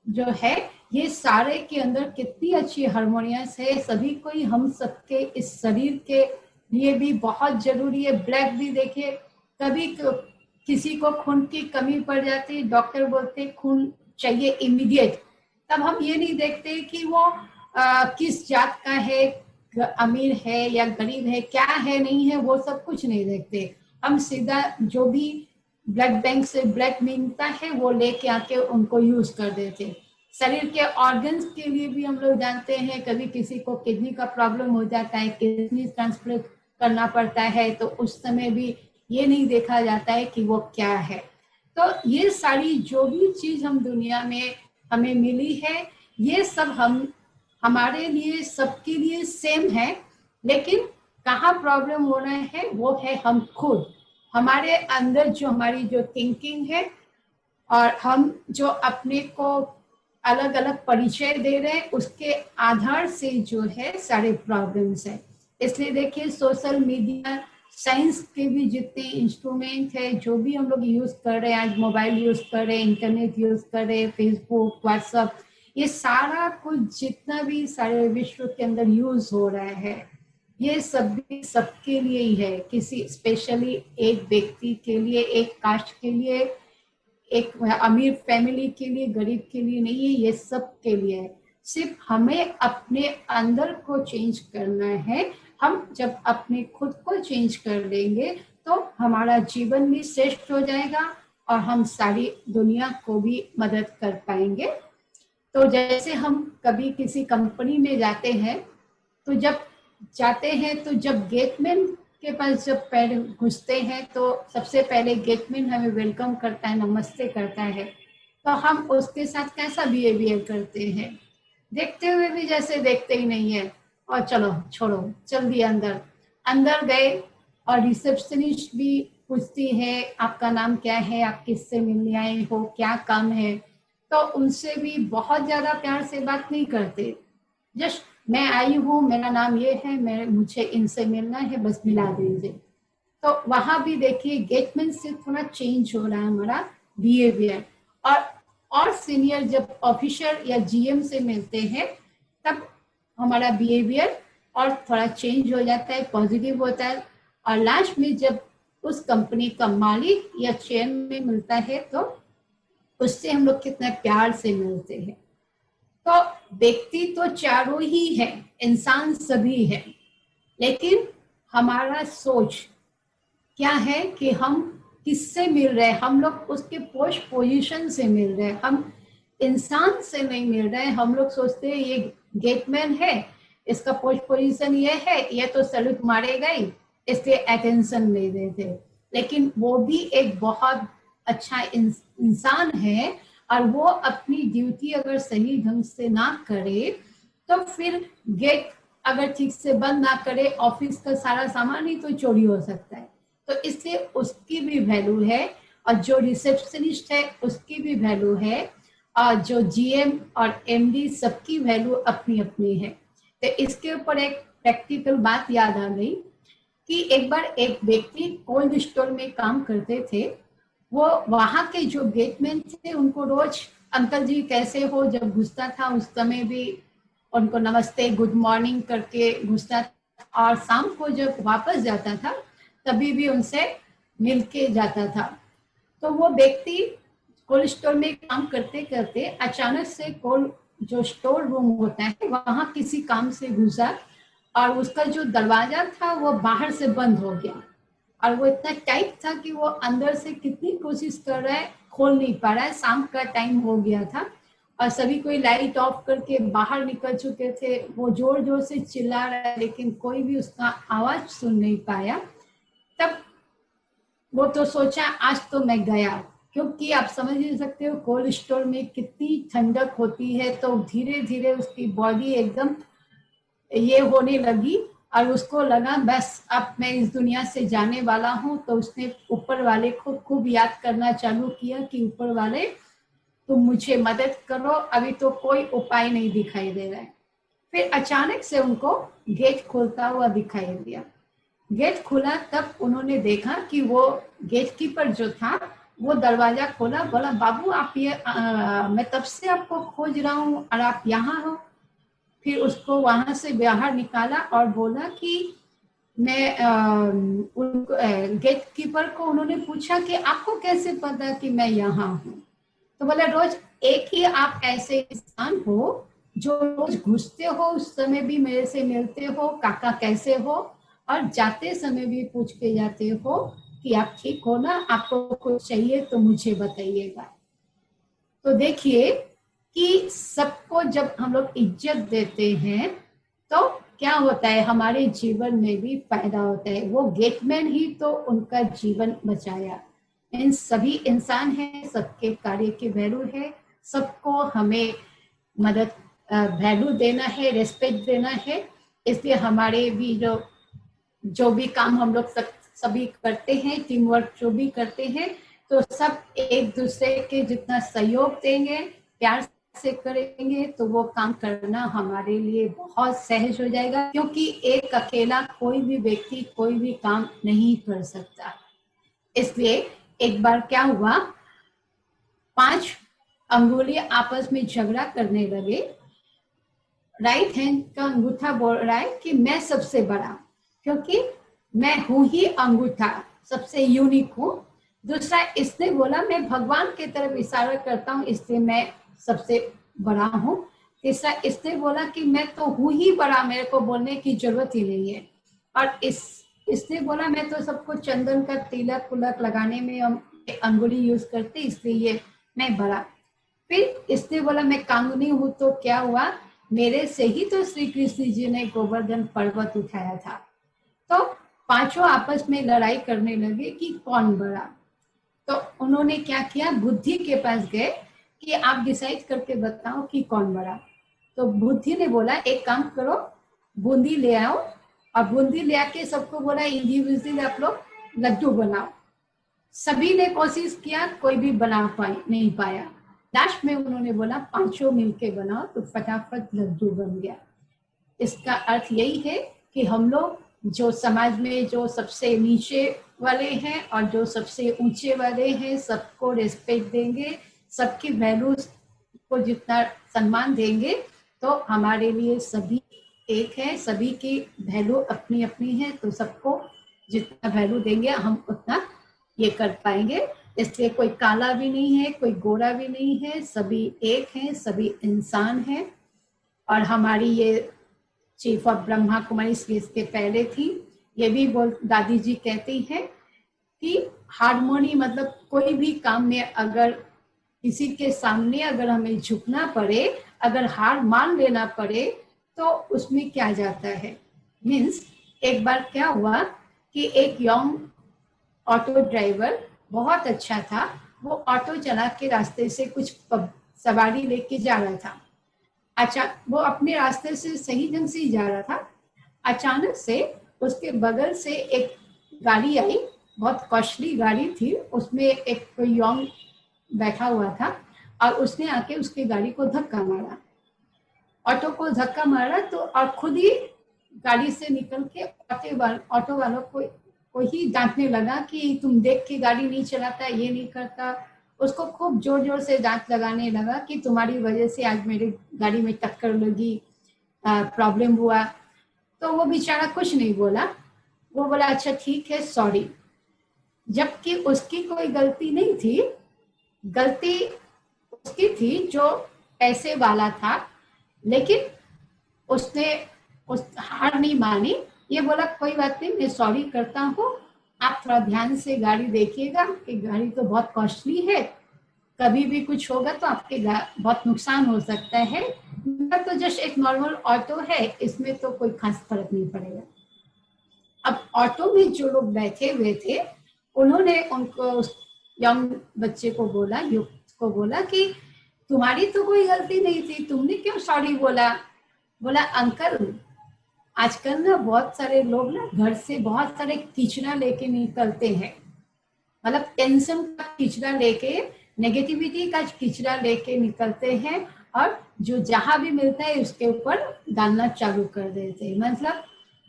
जो है, ये सारे के अंदर कितनी अच्छी हारमोनियस है। सभी को ही हम सबके इस शरीर के लिए भी बहुत जरूरी है। ब्लड भी देखिए, कभी किसी को खून की कमी पड़ जाती है, डॉक्टर बोलते खून चाहिए इमीडिएट, तब हम ये नहीं देखते कि वो किस जात का है, अमीर है या गरीब है, क्या है नहीं है, वो सब कुछ नहीं देखते। हम सीधा जो भी ब्लड बैंक से ब्लड मिलता है वो लेके आके उनको यूज कर देते। शरीर के ऑर्गन्स के लिए भी हम लोग जानते हैं, कभी किसी को किडनी का प्रॉब्लम हो जाता है, किडनी ट्रांसप्लांट करना पड़ता है, तो उस समय भी ये नहीं देखा जाता है कि वो क्या है। तो ये सारी जो भी चीज हम दुनिया में हमें मिली है, ये सब हमारे लिए सबके लिए सेम है। लेकिन कहाँ प्रॉब्लम हो रहा है वो है हम खुद, हमारे अंदर जो हमारी जो थिंकिंग है, और हम जो अपने को अलग अलग परिचय दे रहे हैं, उसके आधार से जो है सारे प्रॉब्लम्स है। इसलिए देखिए सोशल मीडिया, साइंस के भी जितने इंस्ट्रूमेंट है, जो भी हम लोग यूज कर रहे हैं, आज मोबाइल यूज कर रहे हैं, इंटरनेट यूज कर रहे हैं, फेसबुक, व्हाट्सएप, ये सारा कुछ जितना भी सारे विश्व के अंदर यूज हो रहा है, ये सब भी सबके लिए ही है। किसी स्पेशली एक व्यक्ति के लिए, एक कास्ट के लिए, एक अमीर फैमिली के लिए, गरीब के लिए नहीं है, ये सब के लिए है। सिर्फ हमें अपने अंदर को चेंज करना है। हम जब अपने खुद को चेंज कर लेंगे तो हमारा जीवन भी श्रेष्ठ हो जाएगा और हम सारी दुनिया को भी मदद कर पाएंगे। तो जैसे हम कभी किसी कंपनी में जाते हैं तो जब गेटमैन के पास जब पैर घुसते हैं तो सबसे पहले गेटमैन हमें वेलकम करता है, नमस्ते करता है, तो हम उसके साथ कैसा बिहेवियर करते हैं, देखते हुए भी जैसे देखते ही नहीं है, और चलो छोड़ो, चल दिए अंदर गए, और रिसेप्शनिस्ट भी पूछती है आपका नाम क्या है, आप किससे मिलने आए हो, क्या काम है, तो उनसे भी बहुत ज्यादा प्यार से बात नहीं करते। जस्ट मैं आई हूँ, मेरा नाम ये है, मुझे इनसे मिलना है, बस मिला दीजिए। तो वहां भी देखिए गेटमैन से थोड़ा चेंज हो रहा है हमारा बिहेवियर। और सीनियर जब ऑफिसर या जीएम से मिलते हैं तब हमारा बिहेवियर और थोड़ा चेंज हो जाता है, पॉजिटिव होता है। और लास्ट में जब उस कंपनी का मालिक या चेयरमैन मिलता है तो उससे हम लोग कितना प्यार से मिलते हैं। तो व्यक्ति तो चारों ही है, इंसान सभी है, लेकिन हमारा सोच क्या है कि हम किससे मिल रहे हैं। हम लोग उसके पोस्ट पोजीशन से मिल रहे हैं, हम इंसान से नहीं मिल रहे हैं। हम लोग सोचते हैं ये गेटमैन है, इसका पोस्ट पोजीशन ये है, ये तो सैल्यूट मारेगा ही, इसलिए अटेंशन नहीं देते। लेकिन वो भी एक बहुत अच्छा इंसान है, और वो अपनी ड्यूटी अगर सही ढंग से ना करे तो फिर गेट अगर ठीक से बंद ना करे, ऑफिस का सारा सामान ही तो चोरी हो सकता है। तो इसलिए उसकी भी वैल्यू है, और जो रिसेप्शनिस्ट है उसकी भी वैल्यू है, और जो जीएम और एमडी सबकी वैल्यू अपनी अपनी है। तो इसके ऊपर एक प्रैक्टिकल बात याद आ गई कि एक बार एक व्यक्ति कोल्ड स्टोर में काम करते थे। वो वहां के जो गेटमैन थे उनको रोज अंकल जी कैसे हो जब घुसता था उस समय भी उनको नमस्ते गुड मॉर्निंग करके घुसता था, और शाम को जब वापस जाता था तभी भी उनसे मिल के जाता था। तो वो व्यक्ति कोल्ड स्टोर में काम करते करते अचानक से कोल्ड जो स्टोर रूम होता है वहां किसी काम से घुसा और उसका जो दरवाजा था वो बाहर से बंद हो गया, और वो इतना टाइट था कि वो अंदर से कितनी कोशिश कर रहा है खोल नहीं पा रहा है। शाम का टाइम हो गया था और सभी कोई लाइट ऑफ करके बाहर निकल चुके थे। वो जोर जोर से चिल्ला रहा है लेकिन कोई भी उसका आवाज सुन नहीं पाया। तब वो तो सोचा आज तो मैं गया, क्योंकि आप समझ नहीं सकते हो कोल्ड स्टोर में कितनी ठंडक होती है। तो धीरे धीरे उसकी बॉडी एकदम ये होने लगी और उसको लगा बस अब मैं इस दुनिया से जाने वाला हूँ। तो उसने ऊपर वाले को खूब याद करना चालू किया कि ऊपर वाले तुम मुझे मदद करो, अभी तो कोई उपाय नहीं दिखाई दे रहा है। फिर अचानक से उनको गेट खोलता हुआ दिखाई दिया। गेट खुला तब उन्होंने देखा कि वो गेट कीपर जो था वो दरवाजा खोला, बोला बाबू आप ये मैं तब से आपको खोज रहा हूँ और आप यहाँ हो। फिर उसको वहां से बाहर निकाला और बोला कि मैं गेट कीपर को उन्होंने पूछा कि आपको कैसे पता कि मैं यहाँ हूँ। तो बोला रोज एक ही आप ऐसे इंसान हो जो रोज घुसते हो उस समय भी मेरे से मिलते हो, काका कैसे हो, और जाते समय भी पूछ के जाते हो कि आप ठीक हो ना, आपको कुछ चाहिए तो मुझे बताइएगा। तो देखिए कि सबको जब हम लोग इज्जत देते हैं तो क्या होता है, हमारे जीवन में भी फायदा होता है। वो गेटमैन ही तो उनका जीवन बचाया। इन सभी इंसान हैं, सबके कार्य की वैल्यू है, सबको हमें मदद वैल्यू देना है, रेस्पेक्ट देना है। इसलिए हमारे भी जो भी काम हम लोग सभी करते हैं, टीम वर्क जो भी करते हैं, तो सब एक दूसरे के जितना सहयोग देंगे, प्यार से करेंगे तो वो काम करना हमारे लिए बहुत सहज हो जाएगा। क्योंकि एक अकेला कोई भी व्यक्ति कोई भी काम नहीं कर सकता। इसलिए एक बार क्या हुआ, 5 अंगुली आपस में झगड़ा करने लगे। राइट हैंड का अंगूठा बोल रहा है कि मैं सबसे बड़ा, क्योंकि मैं हूं ही अंगूठा, सबसे यूनिक हूँ। दूसरा इसने बोला मैं भगवान की तरफ इशारा करता हूँ इसलिए मैं सबसे बड़ा हूँ। तीसरा इसने बोला कि मैं तो हूँ ही बड़ा, मेरे को बोलने की जरूरत ही नहीं है। और इसने बोला मैं तो सबको चंदन का तिलक उलक लगाने में हम अंगुली यूज करते इसलिए मैं बड़ा। फिर इसने बोला मैं कांगनी हूँ, तो क्या हुआ, मेरे से ही तो श्री कृष्ण जी ने गोवर्धन पर्वत उठाया था। तो पांचों आपस में लड़ाई करने लगे कि कौन बड़ा। तो उन्होंने क्या किया, बुद्धि के पास गए कि आप डिसाइड करके बताओ कि कौन बड़ा। तो बुद्धि ने बोला एक काम करो, बूंदी ले आओ, और बूंदी ले आके सबको बोला इंडिविजुअली आप लोग लड्डू बनाओ। सभी ने कोशिश किया, कोई भी बना नहीं पाया। लास्ट में उन्होंने बोला पांचों मिलके बनाओ, तो फटाफट लड्डू बन गया। इसका अर्थ यही है कि हम लोग जो समाज में जो सबसे नीचे वाले हैं और जो सबसे ऊंचे वाले हैं, सबको रिस्पेक्ट देंगे, सबकी वैल्यूज को जितना सम्मान देंगे तो हमारे लिए सभी एक है, सभी की वैल्यू अपनी अपनी है। तो सबको जितना वैल्यू देंगे हम उतना ये कर पाएंगे। इसलिए कोई काला भी नहीं है, कोई गोरा भी नहीं है, सभी एक हैं, सभी इंसान हैं। और हमारी ये चीफ ऑफ ब्रह्मा कुमारी इसके पहले थी, ये भी दादी जी कहती हैं कि हारमोनी मतलब कोई भी काम में अगर किसी के सामने अगर हमें झुकना पड़े, अगर हार मान लेना पड़े तो उसमें क्या जाता है। मीन्स एक बार क्या हुआ कि एक यंग ऑटो ड्राइवर बहुत अच्छा था, वो ऑटो चला के रास्ते से कुछ सवारी लेके जा रहा था। अच्छा, वो अपने रास्ते से सही ढंग से ही जा रहा था। अचानक से उसके बगल से एक गाड़ी आई, बहुत कॉस्टली गाड़ी थी, उसमें एक कोई यंग बैठा हुआ था और उसने आके उसकी गाड़ी को धक्का मारा, ऑटो को धक्का मारा। तो और खुद ही गाड़ी से निकल के ऑटो वालों को ही डांटने लगा कि तुम देख के गाड़ी नहीं चलाता, ये नहीं करता। उसको खूब जोर जोर से डांट लगाने लगा कि तुम्हारी वजह से आज मेरी गाड़ी में टक्कर लगी, प्रॉब्लम हुआ। तो वो बेचारा कुछ नहीं बोला, वो बोला अच्छा ठीक है, सॉरी। जबकि उसकी कोई गलती नहीं थी, गलती उसकी थी जो पैसे वाला था, लेकिन उसने हार नहीं मानी। ये बोला कोई बात नहीं, मैं सॉरी करता हूँ, आप थोड़ा ध्यान से गाड़ी देखिएगा कि गाड़ी तो बहुत कॉस्टली है, कभी भी कुछ होगा तो आपके बहुत नुकसान हो सकता है। मेरा तो जस्ट एक नॉर्मल ऑटो है, इसमें तो कोई खास फर्क नहीं पड़ेगा। अब ऑटो में जो लोग बैठे हुए थे उन्होंने उनको यंग बच्चे को बोला, युवक को बोला कि तुम्हारी तो कोई गलती नहीं थी, तुमने क्यों सॉरी बोला? बोला अंकल आजकल ना बहुत सारे लोग ना घर से बहुत सारे किचरा लेके निकलते हैं, मतलब टेंशन का किचरा लेके, नेगेटिविटी का किचरा लेके निकलते हैं और जो जहां भी मिलता है उसके ऊपर डालना चालू कर देते हैं। मतलब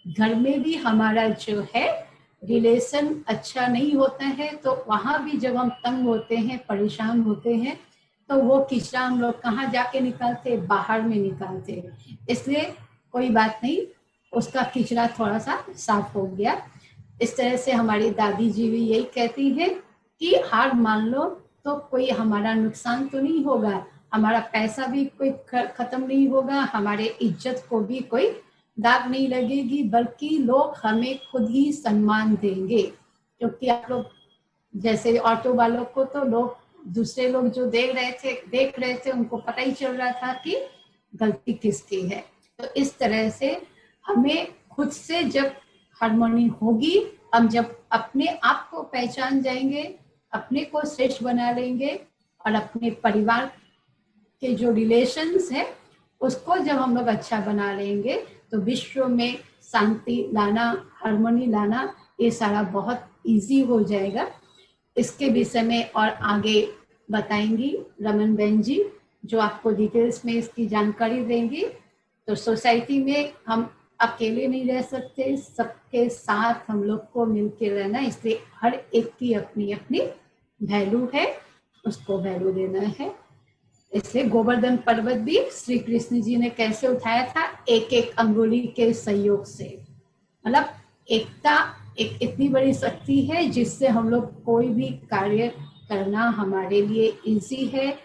घर में भी हमारा जो है रिलेशन अच्छा नहीं होता है, तो वहां भी जब हम तंग होते हैं, परेशान होते हैं, तो वो किचरा हम लोग कहाँ जाके निकालते? बाहर में निकालते। इसलिए कोई बात नहीं, उसका किचरा थोड़ा सा साफ हो गया। इस तरह से हमारी दादी जी भी यही कहती हैं कि हार मान लो तो कोई हमारा नुकसान तो नहीं होगा, हमारा पैसा भी कोई खत्म नहीं होगा, हमारे इज्जत को भी कोई दाग नहीं लगेगी, बल्कि लोग हमें खुद ही सम्मान देंगे। क्योंकि आप लोग जैसे ऑटो वालों को तो लोग, दूसरे लोग जो देख रहे थे उनको पता ही चल रहा था कि गलती किसकी है। तो इस तरह से हमें खुद से जब हार्मोनी होगी, हम जब अपने आप को पहचान जाएंगे, अपने को श्रेष्ठ बना लेंगे और अपने परिवार के जो रिलेशंस है उसको जब हम लोग अच्छा बना लेंगे, तो विश्व में शांति लाना, हार्मोनी लाना, ये सारा बहुत इजी हो जाएगा। इसके विषय में और आगे बताएंगी रमन बहन जी, जो आपको डिटेल्स में इसकी जानकारी देंगी। तो सोसाइटी में हम अकेले नहीं रह सकते, सबके साथ हम लोग को मिलके रहना, इसलिए हर एक की अपनी अपनी वैल्यू है, उसको वैल्यू देना है। इसलिए गोवर्धन पर्वत भी श्री कृष्ण जी ने कैसे उठाया था? एक एक अंगुली के सहयोग से। मतलब एकता एक इतनी बड़ी शक्ति है जिससे हम लोग कोई भी कार्य करना हमारे लिए इजी है।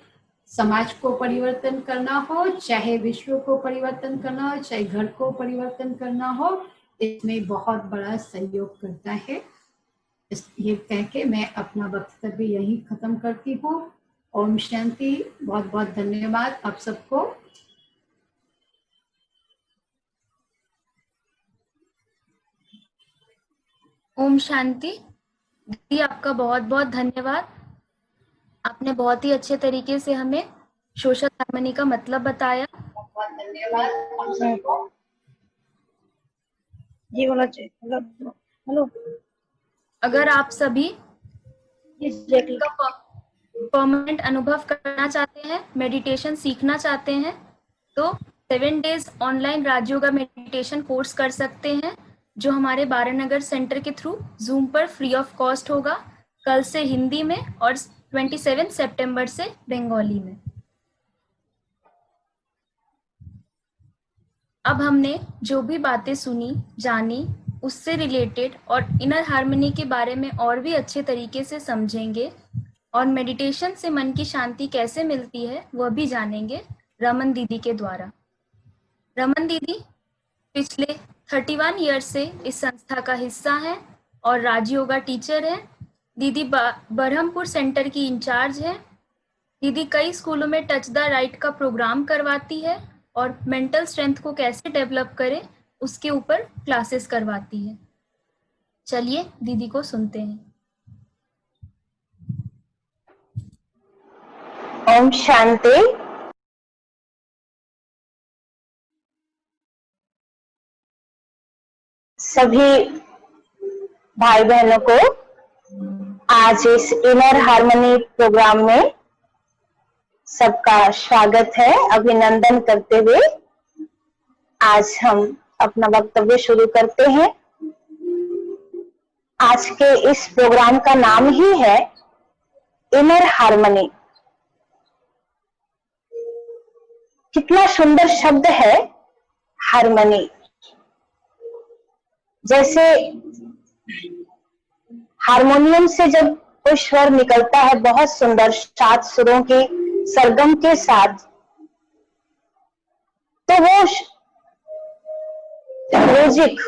समाज को परिवर्तन करना हो, चाहे विश्व को परिवर्तन करना हो, चाहे घर को परिवर्तन करना हो, इसमें बहुत बड़ा सहयोग करता है। ये कह के मैं अपना वक्तव्य यही खत्म करती हूँ। ओम शांति। बहुत बहुत धन्यवाद आप सबको। ओम शांति। दीदी आपका बहुत बहुत धन्यवाद। आपने बहुत ही अच्छे तरीके से हमें सोशल हार्मनी का मतलब बताया। बहुत धन्यवाद आप सबको। जी बोला हेलो। अगर आप सभी परमानेंट अनुभव करना चाहते हैं, मेडिटेशन सीखना चाहते हैं, तो 7 days online Rajyoga meditation course कर सकते हैं, जो हमारे बारानगर सेंटर के थ्रू जूम पर फ्री ऑफ कॉस्ट होगा, कल से हिंदी में और 27 सितंबर से बंगाली में। अब हमने जो भी बातें सुनी, जानी, उससे रिलेटेड और इनर हार्मनी के बारे में और भी अच्छे तरीके से समझेंगे, और मेडिटेशन से मन की शांति कैसे मिलती है वह भी जानेंगे रमन दीदी के द्वारा। रमन दीदी पिछले 31 ईयर्स से इस संस्था का हिस्सा हैं और राजयोगा टीचर हैं। दीदी बरहमपुर सेंटर की इंचार्ज है। दीदी कई स्कूलों में टच द राइट का प्रोग्राम करवाती है और मेंटल स्ट्रेंथ को कैसे डेवलप करें उसके ऊपर क्लासेस करवाती है। चलिए दीदी को सुनते हैं। ओम शांति। सभी भाई बहनों को आज इस इनर हार्मनी प्रोग्राम में सबका स्वागत है। अभिनंदन करते हुए आज हम अपना वक्तव्य शुरू करते हैं। आज के इस प्रोग्राम का नाम ही है इनर हार्मनी। कितना सुंदर शब्द है हार्मनी। जैसे हारमोनियम से जब कोई स्वर निकलता है बहुत सुंदर 7 सुरों के सरगम के साथ, तो वो म्यूजिक,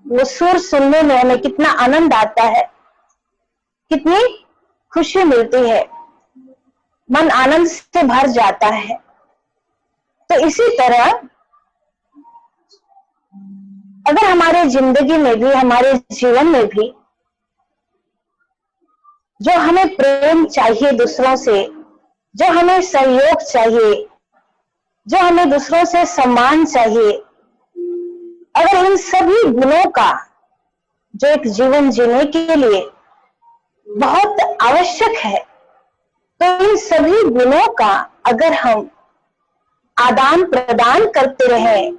वो सुर सुनने में हमें कितना आनंद आता है, कितनी खुशी मिलती है, मन आनंद से भर जाता है। तो इसी तरह अगर हमारे जिंदगी में भी, हमारे जीवन में भी जो हमें प्रेम चाहिए दूसरों से, जो हमें सहयोग चाहिए, जो हमें दूसरों से सम्मान चाहिए, अगर इन सभी गुणों का जो एक जीवन जीने के लिए बहुत आवश्यक है, तो इन सभी गुणों का अगर हम आदान प्रदान करते रहें,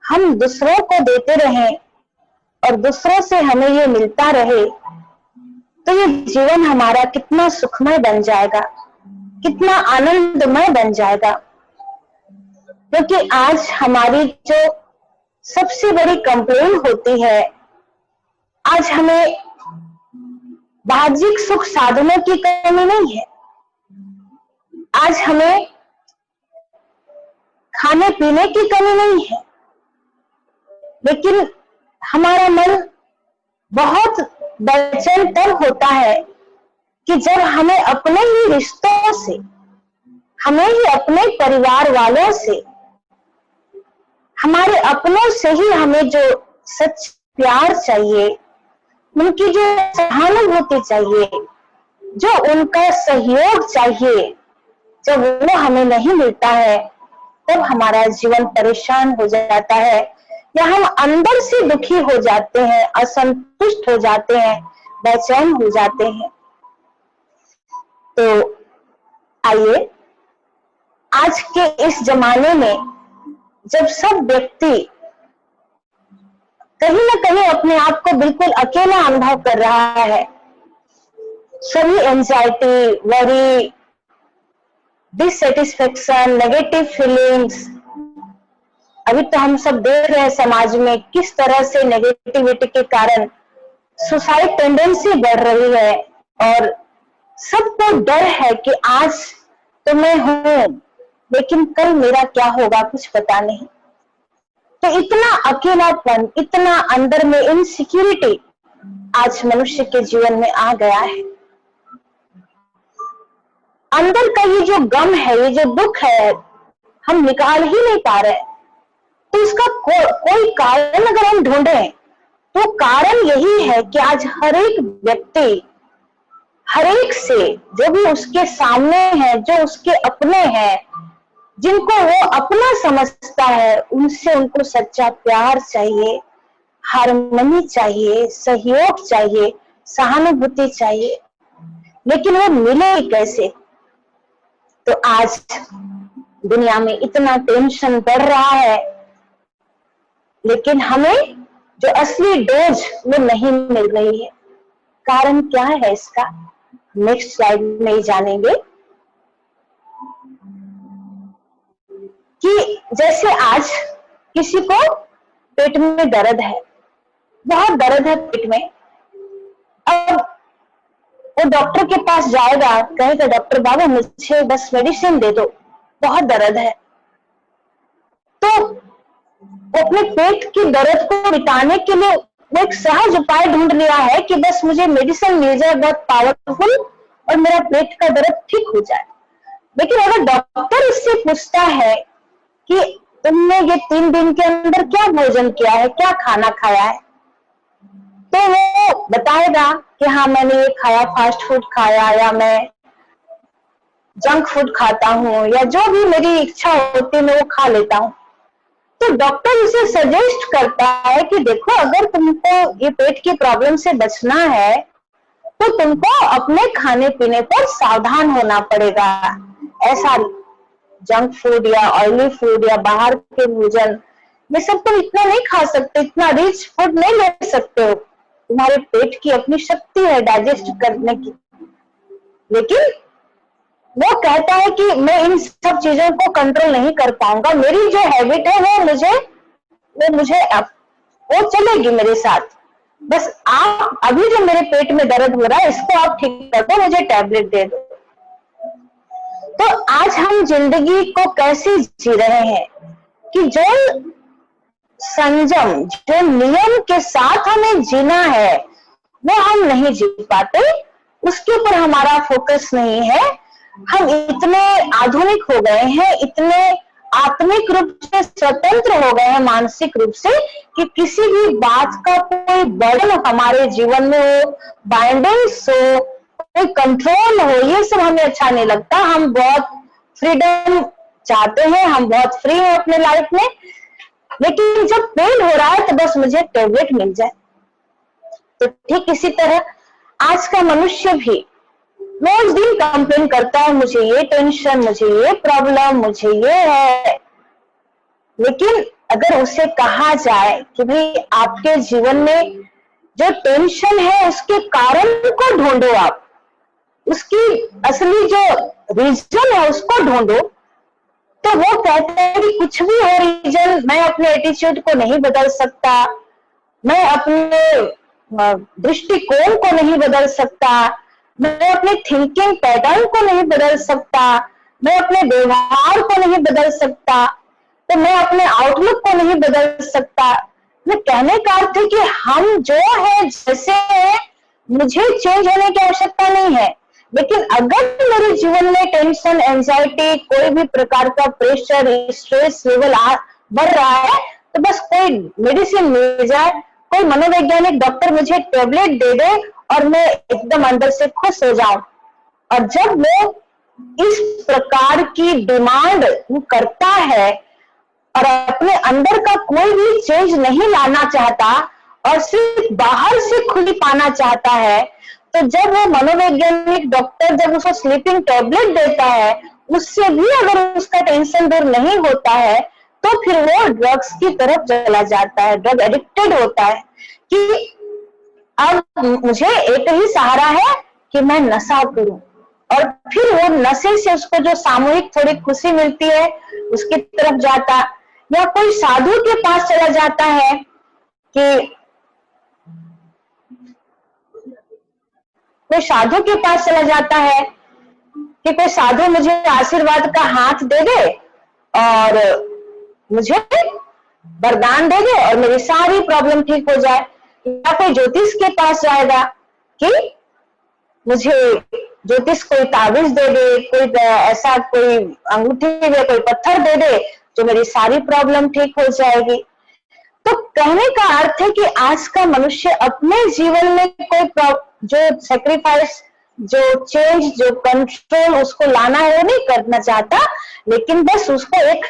हम दूसरों को देते रहें और दूसरों से हमें ये मिलता रहे, तो ये जीवन हमारा कितना सुखमय बन जाएगा, कितना आनंदमय बन जाएगा। क्योंकि आज हमारी जो सबसे बड़ी कंप्लेन होती है, आज हमें बाह्यिक सुख साधनों की कमी नहीं है, आज हमें खाने पीने की कमी नहीं है, लेकिन हमारा मन बहुत बेचैन तब होता है कि जब हमें अपने ही रिश्तों से, हमें ही अपने परिवार वालों से, हमारे अपनों से ही हमें जो सच प्यार चाहिए, उनकी जो सहानुभूति चाहिए, जो उनका सहयोग चाहिए, जब वो हमें नहीं मिलता है, तब हमारा जीवन परेशान हो जाता है, या हम अंदर से दुखी हो जाते हैं, असंतुष्ट हो जाते हैं, बेचैन हो जाते हैं। तो आइए, आज के इस जमाने में जब सब व्यक्ति कहीं ना कहीं अपने आप को बिल्कुल अकेला अनुभव कर रहा है, सभी anxiety, worry, dissatisfaction, negative feelings, अभी तो हम सब देख रहे हैं समाज में किस तरह से नेगेटिविटी के कारण सुसाइड टेंडेंसी बढ़ रही है, और सबको डर है कि आज तो मैं हूं, लेकिन कल मेरा क्या होगा कुछ पता नहीं। तो इतना अकेलापन, इतना अंदर में इनसिक्योरिटी आज मनुष्य के जीवन में आ गया है। अंदर का ये जो गम है, ये जो दुख है, हम निकाल ही नहीं पा रहे। तो इसका कोई कारण अगर हम ढूंढें, तो कारण यही है कि आज हर एक व्यक्ति, हर एक से, जो भी उसके सामने है, जो उसके अपने हैं, जिनको वो अपना समझता है, उनसे उनको सच्चा प्यार चाहिए, हार्मनी चाहिए, सहयोग चाहिए, सहानुभूति चाहिए, लेकिन वो मिले कैसे? तो आज दुनिया में इतना टेंशन बढ़ रहा है, लेकिन हमें जो असली डोज वो नहीं मिल रही है। कारण क्या है इसका? नेक्स्ट स्लाइड में ही जानेंगे। कि जैसे आज किसी को पेट में दर्द है, बहुत दर्द है पेट में, अब वो डॉक्टर के पास जाएगा, कहेगा डॉक्टर बाबू मुझे बस मेडिसिन दे दो, बहुत दर्द है। तो वो अपने पेट की दर्द को मिटाने के लिए वो एक सहज उपाय ढूंढ लिया है कि बस मुझे मेडिसिन मिल जाए बहुत पावरफुल और मेरा पेट का दर्द ठीक हो जाए। लेकिन अगर डॉक्टर उससे पूछता है कि तुमने ये 3 दिन के अंदर क्या भोजन किया है, क्या खाना खाया है, तो वो बताएगा कि हाँ मैंने ये खाया, फास्ट फूड खाया, या मैं जंक फूड खाता हूँ, या जो भी मेरी इच्छा होती है मैं वो खा लेता हूँ। तो डॉक्टर उसे सजेस्ट करता है कि देखो अगर तुमको ये पेट की प्रॉब्लम से बचना है तो तुमको अपने खाने पीने पर सावधान होना पड़ेगा। ऐसा जंक फूड या ऑयली फूड या बाहर के भोजन ये सब तुम इतना नहीं खा सकते, इतना रिच फूड नहीं ले सकते हो, तुम्हारे पेट की अपनी शक्ति है डाइजेस्ट करने की। लेकिन वो कहता है कि मैं इन सब चीजों को कंट्रोल नहीं कर पाऊंगा, मेरी जो हैबिट है वो चलेगी मेरे साथ, बस आप अभी जो मेरे पेट में दर्द हो रहा है इसको आप ठीक कर दो, मुझे टैबलेट दे दो। तो आज हम जिंदगी को कैसे जी रहे हैं कि जो संयम, जो नियम के साथ हमें जीना है वो हम नहीं जी पाते, उसके ऊपर हमारा फोकस नहीं है। हम इतने आधुनिक हो गए हैं, इतने आत्मिक रूप से स्वतंत्र हो गए हैं मानसिक रूप से कि किसी भी बात का कोई बर्डन हमारे जीवन में हो, बाइंडिंग्स हो, कोई कंट्रोल हो, ये सब हमें अच्छा नहीं लगता। हम बहुत फ्रीडम चाहते हैं, हम बहुत फ्री हैं अपने लाइफ में, लेकिन जब पेन हो रहा है तो बस मुझे टैबलेट मिल जाए। तो ठीक इसी तरह आज का मनुष्य भी रोज दिन कंप्लेन करता है, मुझे ये टेंशन, मुझे ये प्रॉब्लम, मुझे ये है। लेकिन अगर उसे कहा जाए कि भाई आपके जीवन में जो टेंशन है उसके कारण को ढूंढो, आप उसकी असली जो रीजन है उसको ढूंढो, तो वो कहते हैं कि कुछ भी हो रीजन, मैं अपने एटीट्यूड को नहीं बदल सकता, मैं अपने दृष्टिकोण को नहीं बदल सकता, मैं अपने थिंकिंग पैटर्न को नहीं बदल सकता, मैं अपने व्यवहार को नहीं बदल सकता, तो मैं अपने आउटलुक को नहीं बदल सकता। मैं कहने का अर्थ है कि हम जो है जैसे है, मुझे चेंज होने की आवश्यकता नहीं है। लेकिन अगर मेरे जीवन में टेंशन, एंजाइटी, कोई भी प्रकार का प्रेशर, स्ट्रेस लेवल बढ़ रहा है, तो बस कोई मेडिसिन मिल जाए, कोई मनोवैज्ञानिक डॉक्टर मुझे टैबलेट दे दे और मैं एकदम अंदर से खुश हो जाऊं। और जब वो इस प्रकार की डिमांड करता है और अपने अंदर का कोई भी चेंज नहीं लाना चाहता और सिर्फ बाहर से खुली पाना चाहता है, तो जब वो मनोवैज्ञानिक डॉक्टर जब उसको स्लीपिंग टैबलेट देता है, उससे भी अगर उसका टेंशन दूर नहीं होता है, तो फिर वो ड्रग्स की तरफ चला जाता है, ड्रग एडिक्टेड होता है कि अब मुझे एक ही सहारा है कि मैं नशा करूं। और फिर वो नशे से उसको जो सामूहिक थोड़ी खुशी मिलती है उसकी तरफ जाता, या कोई साधु के पास चला जाता है कि कोई साधु के पास चला जाता है कि कोई साधु मुझे आशीर्वाद का हाथ दे दे और मुझे वरदान दे दे और मेरी सारी प्रॉब्लम ठीक हो जाए। या कोई ज्योतिष के पास जाएगा कि मुझे ज्योतिष कोई ताबीज दे दे, कोई ऐसा कोई अंगूठी दे, कोई पत्थर दे दे जो मेरी सारी प्रॉब्लम ठीक हो जाएगी। तो कहने का अर्थ है कि आज का मनुष्य अपने जीवन में कोई जो सेक्रीफाइस, जो चेंज, जो कंट्रोल उसको लाना है वो नहीं करना चाहता, लेकिन बस उसको एक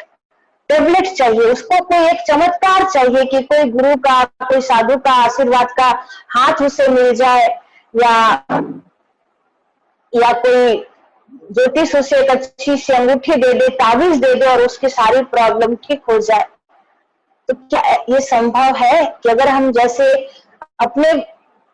टैबलेट चाहिए, उसको कोई एक चमत्कार चाहिए कि कोई गुरु का, कोई साधु का आशीर्वाद का हाथ उसे मिल जाए, या कोई ज्योतिष उसे एक अच्छी सी अंगूठी दे दे, ताबीज दे दे और उसकी सारी प्रॉब्लम ठीक हो जाए। तो क्या ये संभव है कि अगर हम जैसे अपने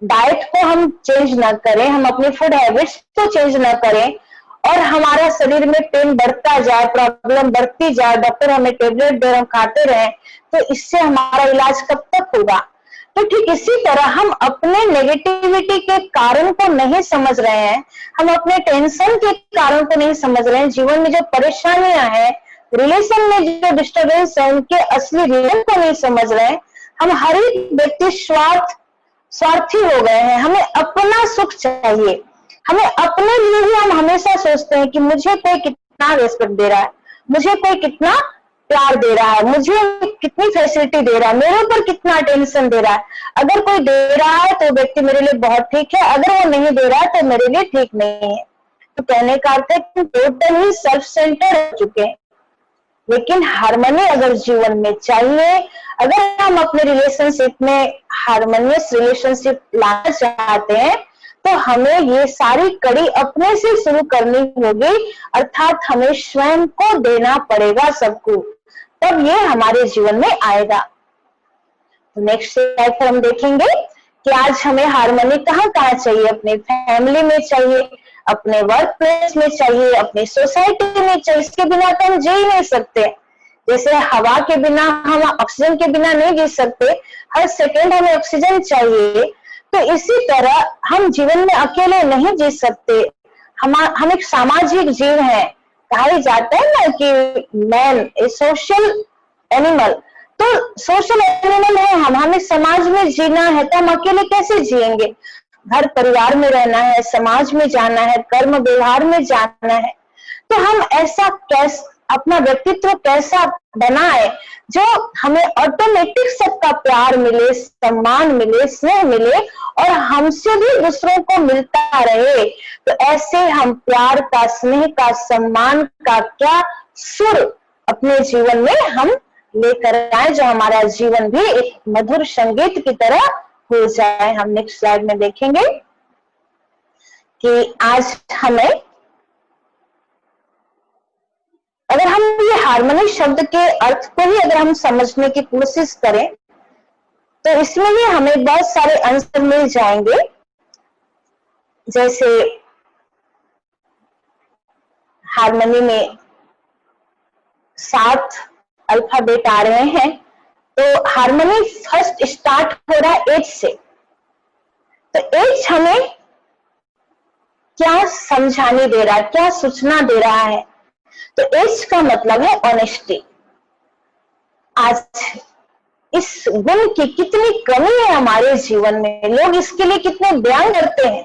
डाइट को हम चेंज ना करें, हम अपनी फूड हैबिट्स को चेंज ना करें और हमारा शरीर में पेन बढ़ता जाए, प्रॉब्लम बढ़ती जाए, डॉक्टर हमें टेबलेट दे, हम खाते रहें, तो इससे हमारा इलाज कब तक होगा? तो ठीक इसी तरह हम अपने नेगेटिविटी के कारण को नहीं समझ रहे हैं, हम अपने टेंशन के कारण को नहीं समझ रहे हैं, जीवन में जो परेशानियां हैं, रिलेशन में जो डिस्टर्बेंस है, उनके असली रीजन को नहीं समझ रहे हैं। हम हर एक व्यक्ति स्वार्थी हो गए हैं, हमें अपना सुख चाहिए, हमें अपने लिए ही हम हमेशा सोचते हैं कि मुझे कोई कितना रेस्पेक्ट दे रहा है, मुझे कोई कितना प्यार दे रहा है, मुझे कितनी फैसिलिटी दे रहा है, मेरे ऊपर कितना अटेंशन दे रहा है। अगर कोई दे रहा है तो व्यक्ति मेरे लिए बहुत ठीक है, अगर वो नहीं दे रहा है तो मेरे लिए ठीक नहीं है। तो कहने का अर्थ है कि टोटल ही सेल्फ सेंटर हो चुके हैं। लेकिन हार्मनी अगर जीवन में चाहिए, अगर हम अपने रिलेशनशिप में हार्मोनियस रिलेशनशिप लाना चाहते हैं, तो हमें ये सारी कड़ी अपने से शुरू करनी होगी, अर्थात हमें स्वयं को देना पड़ेगा सबको, तब ये हमारे जीवन में आएगा। तो नेक्स्ट स्लाइड पर हम देखेंगे कि आज हमें हार्मनी कहाँ कहाँ चाहिए। अपने फैमिली में चाहिए, अपने वर्क प्लेस में चाहिए, अपनी सोसाइटी में चाहिए। इसके बिना तो हम जी ही नहीं सकते। जैसे हवा के बिना हम ऑक्सीजन के बिना नहीं जी सकते, हर सेकेंड हमें ऑक्सीजन चाहिए, तो इसी तरह हम जीवन में अकेले नहीं जी सकते। हम एक सामाजिक जीव हैं। कहा जाता है ना कि मैन ए सोशल एनिमल, तो सोशल एनिमल है हम, हमें समाज में जीना है, तो हम अकेले कैसे जिएंगे। घर परिवार में रहना है, समाज में जाना है, कर्म व्यवहार में जाना है। तो हम ऐसा कैसे अपना व्यक्तित्व कैसा बनाए जो हमें ऑटोमेटिक सबका प्यार मिले, सम्मान मिले, स्नेह मिले और हमसे भी दूसरों को मिलता रहे। तो ऐसे हम प्यार का, स्नेह का, सम्मान का क्या सुर अपने जीवन में हम लेकर आए, जो हमारा जीवन भी एक मधुर संगीत की तरह हो जाए। हम नेक्स्ट स्लाइड में देखेंगे कि आज हमें, अगर हम ये हार्मनी शब्द के अर्थ को ही अगर हम समझने की कोशिश करें तो इसमें ही हमें बहुत सारे आंसर मिल जाएंगे। जैसे हार्मनी में 7 अल्फाबेट आ रहे हैं, तो हार्मनी फर्स्ट स्टार्ट हो रहा है एच से। तो एच हमें क्या समझाने दे रहा है, क्या सूचना दे रहा है? तो एच का मतलब है ऑनेस्टी। आज इस गुण की कितनी कमी है हमारे जीवन में, लोग इसके लिए कितने बयान करते हैं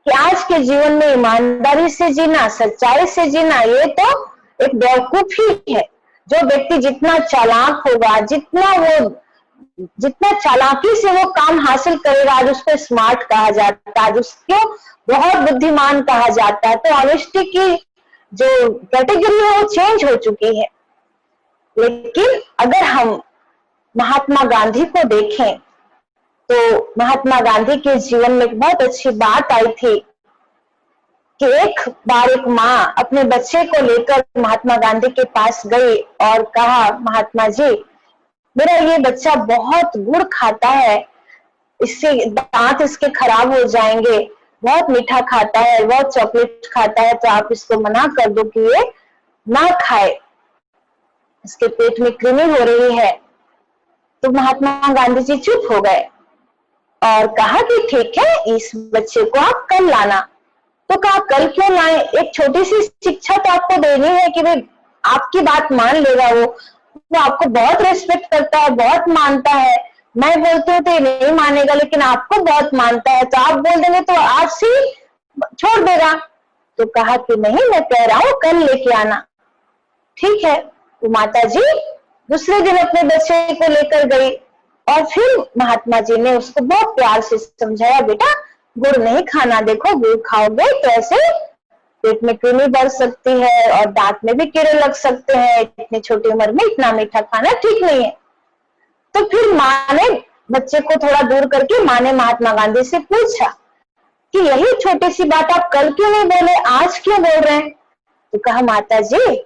कि आज के जीवन में ईमानदारी से जीना, सच्चाई से जीना, ये तो एक बेवकूफी है। जो व्यक्ति जितना चालाक होगा, जितना चालाकी से वो काम हासिल करेगा, आज उसको स्मार्ट कहा जाता है, आज उसको बहुत बुद्धिमान कहा जाता है। तो ऑनेस्टी की जो कैटेगरी है वो चेंज हो चुकी है। लेकिन अगर हम महात्मा गांधी को देखें तो महात्मा गांधी के जीवन में एक बहुत अच्छी बात आई थी कि एक बार एक माँ अपने बच्चे को लेकर महात्मा गांधी के पास गई और कहा, महात्मा जी, मेरा ये बच्चा बहुत गुड़ खाता है, इससे दांत इसके खराब हो जाएंगे, बहुत मीठा खाता है, बहुत चॉकलेट खाता है, तो आप इसको मना कर दो कि ये ना खाए, इसके पेट में कृमि हो रही है। तो महात्मा गांधी जी चुप हो गए और कहा कि ठीक है, इस बच्चे को आप कल लाना। तो कहा कल क्यों लाए, एक छोटी सी शिक्षा तो आपको देनी है कि भाई आपकी बात मान लेगा, वो आपको बहुत रेस्पेक्ट करता है, बहुत मानता है। मैं बोलती हूँ तो ये नहीं मानेगा, लेकिन आपको बहुत मानता है, तो आप बोल देंगे तो आज से छोड़ देगा। तो कहा कि नहीं, मैं कह रहा हूँ कल लेके आना। ठीक है। तो माता जी दूसरे दिन अपने बच्चे को लेकर गई और फिर महात्मा जी ने उसको बहुत प्यार से समझाया, बेटा गुड़ नहीं खाना, देखो गुड़ खाओगे तो ऐसे पेट में कृमि बढ़ सकती है और दांत में भी कीड़े लग सकते हैं, इतनी छोटी उम्र में इतना मीठा खाना ठीक नहीं है। तो फिर माँ ने बच्चे को थोड़ा दूर करके माँ ने महात्मा गांधी से पूछा कि यही छोटी सी बात आप कल क्यों नहीं बोले, आज क्यों बोल रहे हैं? तो कहा, माता जी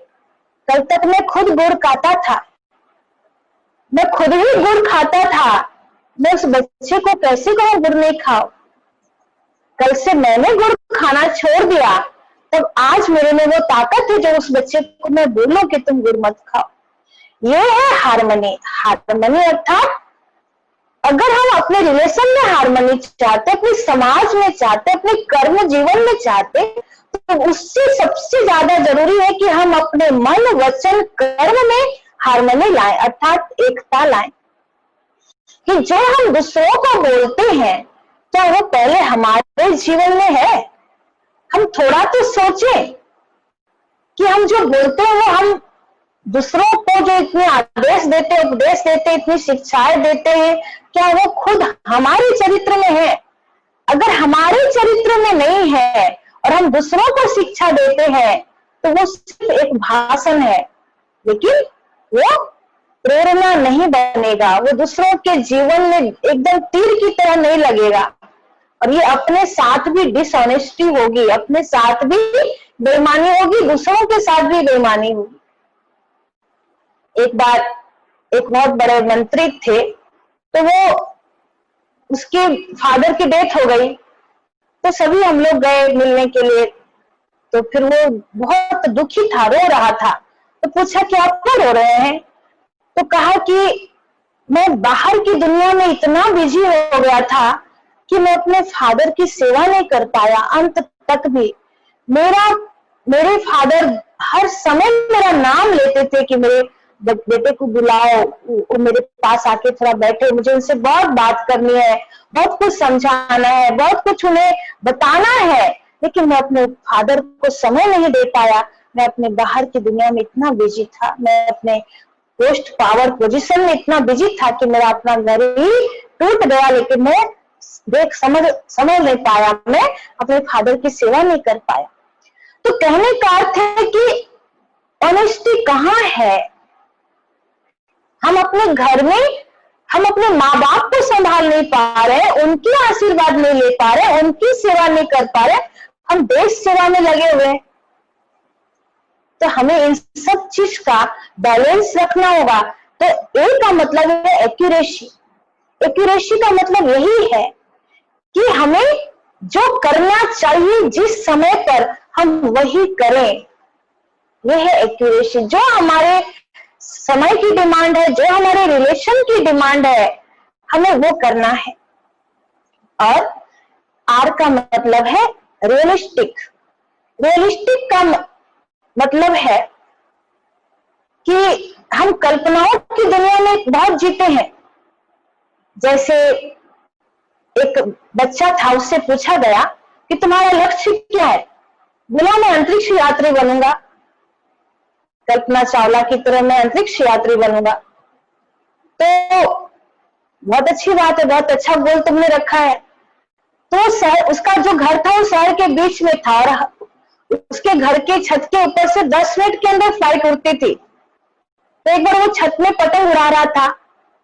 कल तक मैं खुद गुड़ खाता था, मैं खुद ही गुड़ खाता था, मैं उस बच्चे को कैसे कहूं गुड़ नहीं खाओ। कल से मैंने गुड़ खाना छोड़ दिया, तब आज मेरे में वो ताकत है जो उस बच्चे को मैं बोलूं कि तुम गुड़ मत खाओ। ये है हार्मनी। हार्मनी अर्थात अगर हम अपने रिलेशन में हार्मनी चाहते, अपने समाज में चाहते, अपने कर्म जीवन में चाहते, तो उससे सबसे ज्यादा जरूरी है कि हम अपने मन, वचन, कर्म में हार्मनी लाएं, अर्थात एकता लाएं। कि जो हम दूसरों को बोलते हैं क्या वो पहले हमारे जीवन में है? हम थोड़ा तो सोचें कि हम जो बोलते हैं वो हम दूसरों को जो इतने आदेश देते, उपदेश देते, इतनी शिक्षाएं देते हैं, क्या वो खुद हमारे चरित्र में है? अगर हमारे चरित्र में नहीं है और हम दूसरों को शिक्षा देते हैं तो वो सिर्फ एक भाषण है, लेकिन वो प्रेरणा नहीं बनेगा, वो दूसरों के जीवन में एकदम तीर की तरह नहीं लगेगा। और ये अपने साथ भी डिसऑनेस्टी होगी, अपने साथ भी बेईमानी होगी, दूसरों के साथ भी बेईमानी होगी। एक बार एक बहुत बड़े मंत्री थे, तो वो उसके फादर की डेथ हो गई, तो सभी हम लोग गए मिलने के लिए। तो फिर वो बहुत दुखी था, रो रहा था। तो पूछा कि आप क्यों रो रहे हैं? तो कहा कि मैं बाहर की दुनिया में इतना बिजी हो गया था कि मैं अपने फादर की सेवा नहीं कर पाया अंत तक भी। मेरे फादर हर समय मेरा नाम लेते थे कि मेरे बेटे को बुलाओ, वो मेरे पास आके थोड़ा बैठे, मुझे उनसे बहुत बात करनी है, बहुत कुछ समझाना है, बहुत कुछ उन्हें बताना है, लेकिन मैं अपने फादर को समय नहीं दे पाया। मैं अपने बाहर की दुनिया में इतना बिजी था, मैं अपने पोस्ट पावर पोजीशन में इतना बिजी था कि मेरा अपना घर ही टूट गया, लेकिन मैं समझ नहीं पाया, मैं अपने फादर की सेवा नहीं कर पाया। तो कहने का अर्थ है कि ऑनेस्टी कहाँ है? हम अपने घर में हम अपने माँ बाप को संभाल नहीं पा रहे, उनकी आशीर्वाद नहीं ले पा रहे, उनकी सेवा नहीं कर पा रहे, हम देश सेवा में लगे हुए हैं। तो हमें इन सब चीज का बैलेंस रखना होगा। तो ए का मतलब है एक्यूरेसी। एक्यूरेसी का मतलब यही है कि हमें जो करना चाहिए जिस समय पर हम वही करें। यह है एक्यूरेसी। जो हमारे समय की डिमांड है, जो हमारे रिलेशन की डिमांड है, हमें वो करना है। और आर का मतलब है रियलिस्टिक। रियलिस्टिक का मतलब है कि हम कल्पनाओं की दुनिया में बहुत जीते हैं। जैसे एक बच्चा था, उससे पूछा गया कि तुम्हारा लक्ष्य क्या है? बोला मैं अंतरिक्ष यात्री बनूंगा, कल्पना चावला की तरह मैं अंतरिक्ष यात्री बनूंगा। तो बहुत अच्छी बात है, बहुत अच्छा गोल तुमने रखा है। तो उसका जो घर था वो शहर के बीच में था और उसके घर के छत के ऊपर से 10 मिनट के अंदर फ्लाइट उड़ती थी। तो एक बार वो छत में पतंग उड़ा रहा था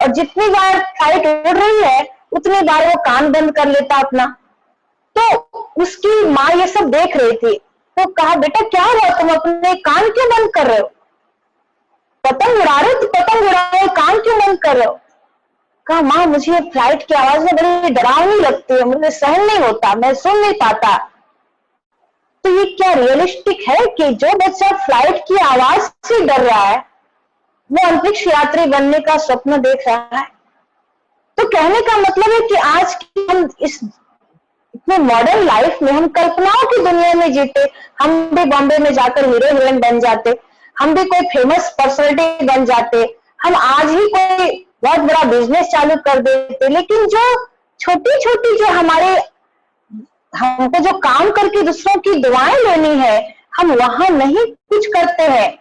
और जितनी बार फ्लाइट उड़ रही है उतनी बार वो कान बंद कर लेता अपना। तो उसकी माँ ये सब देख रही थी, तो कहा बेटा क्या हुआ, तुम अपने कान क्यों बंद कर रहे हो? पतंग उड़ा रहे हो तो पतंग उड़ा रहे हो, कान क्यों बंद कर रहे हो? कहा माँ मुझे फ्लाइट की आवाज में बड़ी डरावनी लगती है, मुझे सहन नहीं होता, मैं सुन नहीं पाता। तो ये क्या रियलिस्टिक है कि जो बच्चा फ्लाइट की आवाज से डर रहा है वो अंतरिक्ष यात्री बनने का स्वप्न देख रहा है? तो कहने का मतलब है कि आज की हम इस इतने मॉडर्न लाइफ में हम कल्पनाओं की दुनिया में जीते। हम भी बॉम्बे में जाकर हीरो हीरोइन बन जाते, हम भी कोई फेमस पर्सनालिटी बन जाते, हम आज ही कोई बहुत बड़ा बिजनेस चालू कर देते। लेकिन जो छोटी छोटी जो हमको जो काम करके दूसरों की दुआएं लेनी है, हम वहां नहीं कुछ करते हैं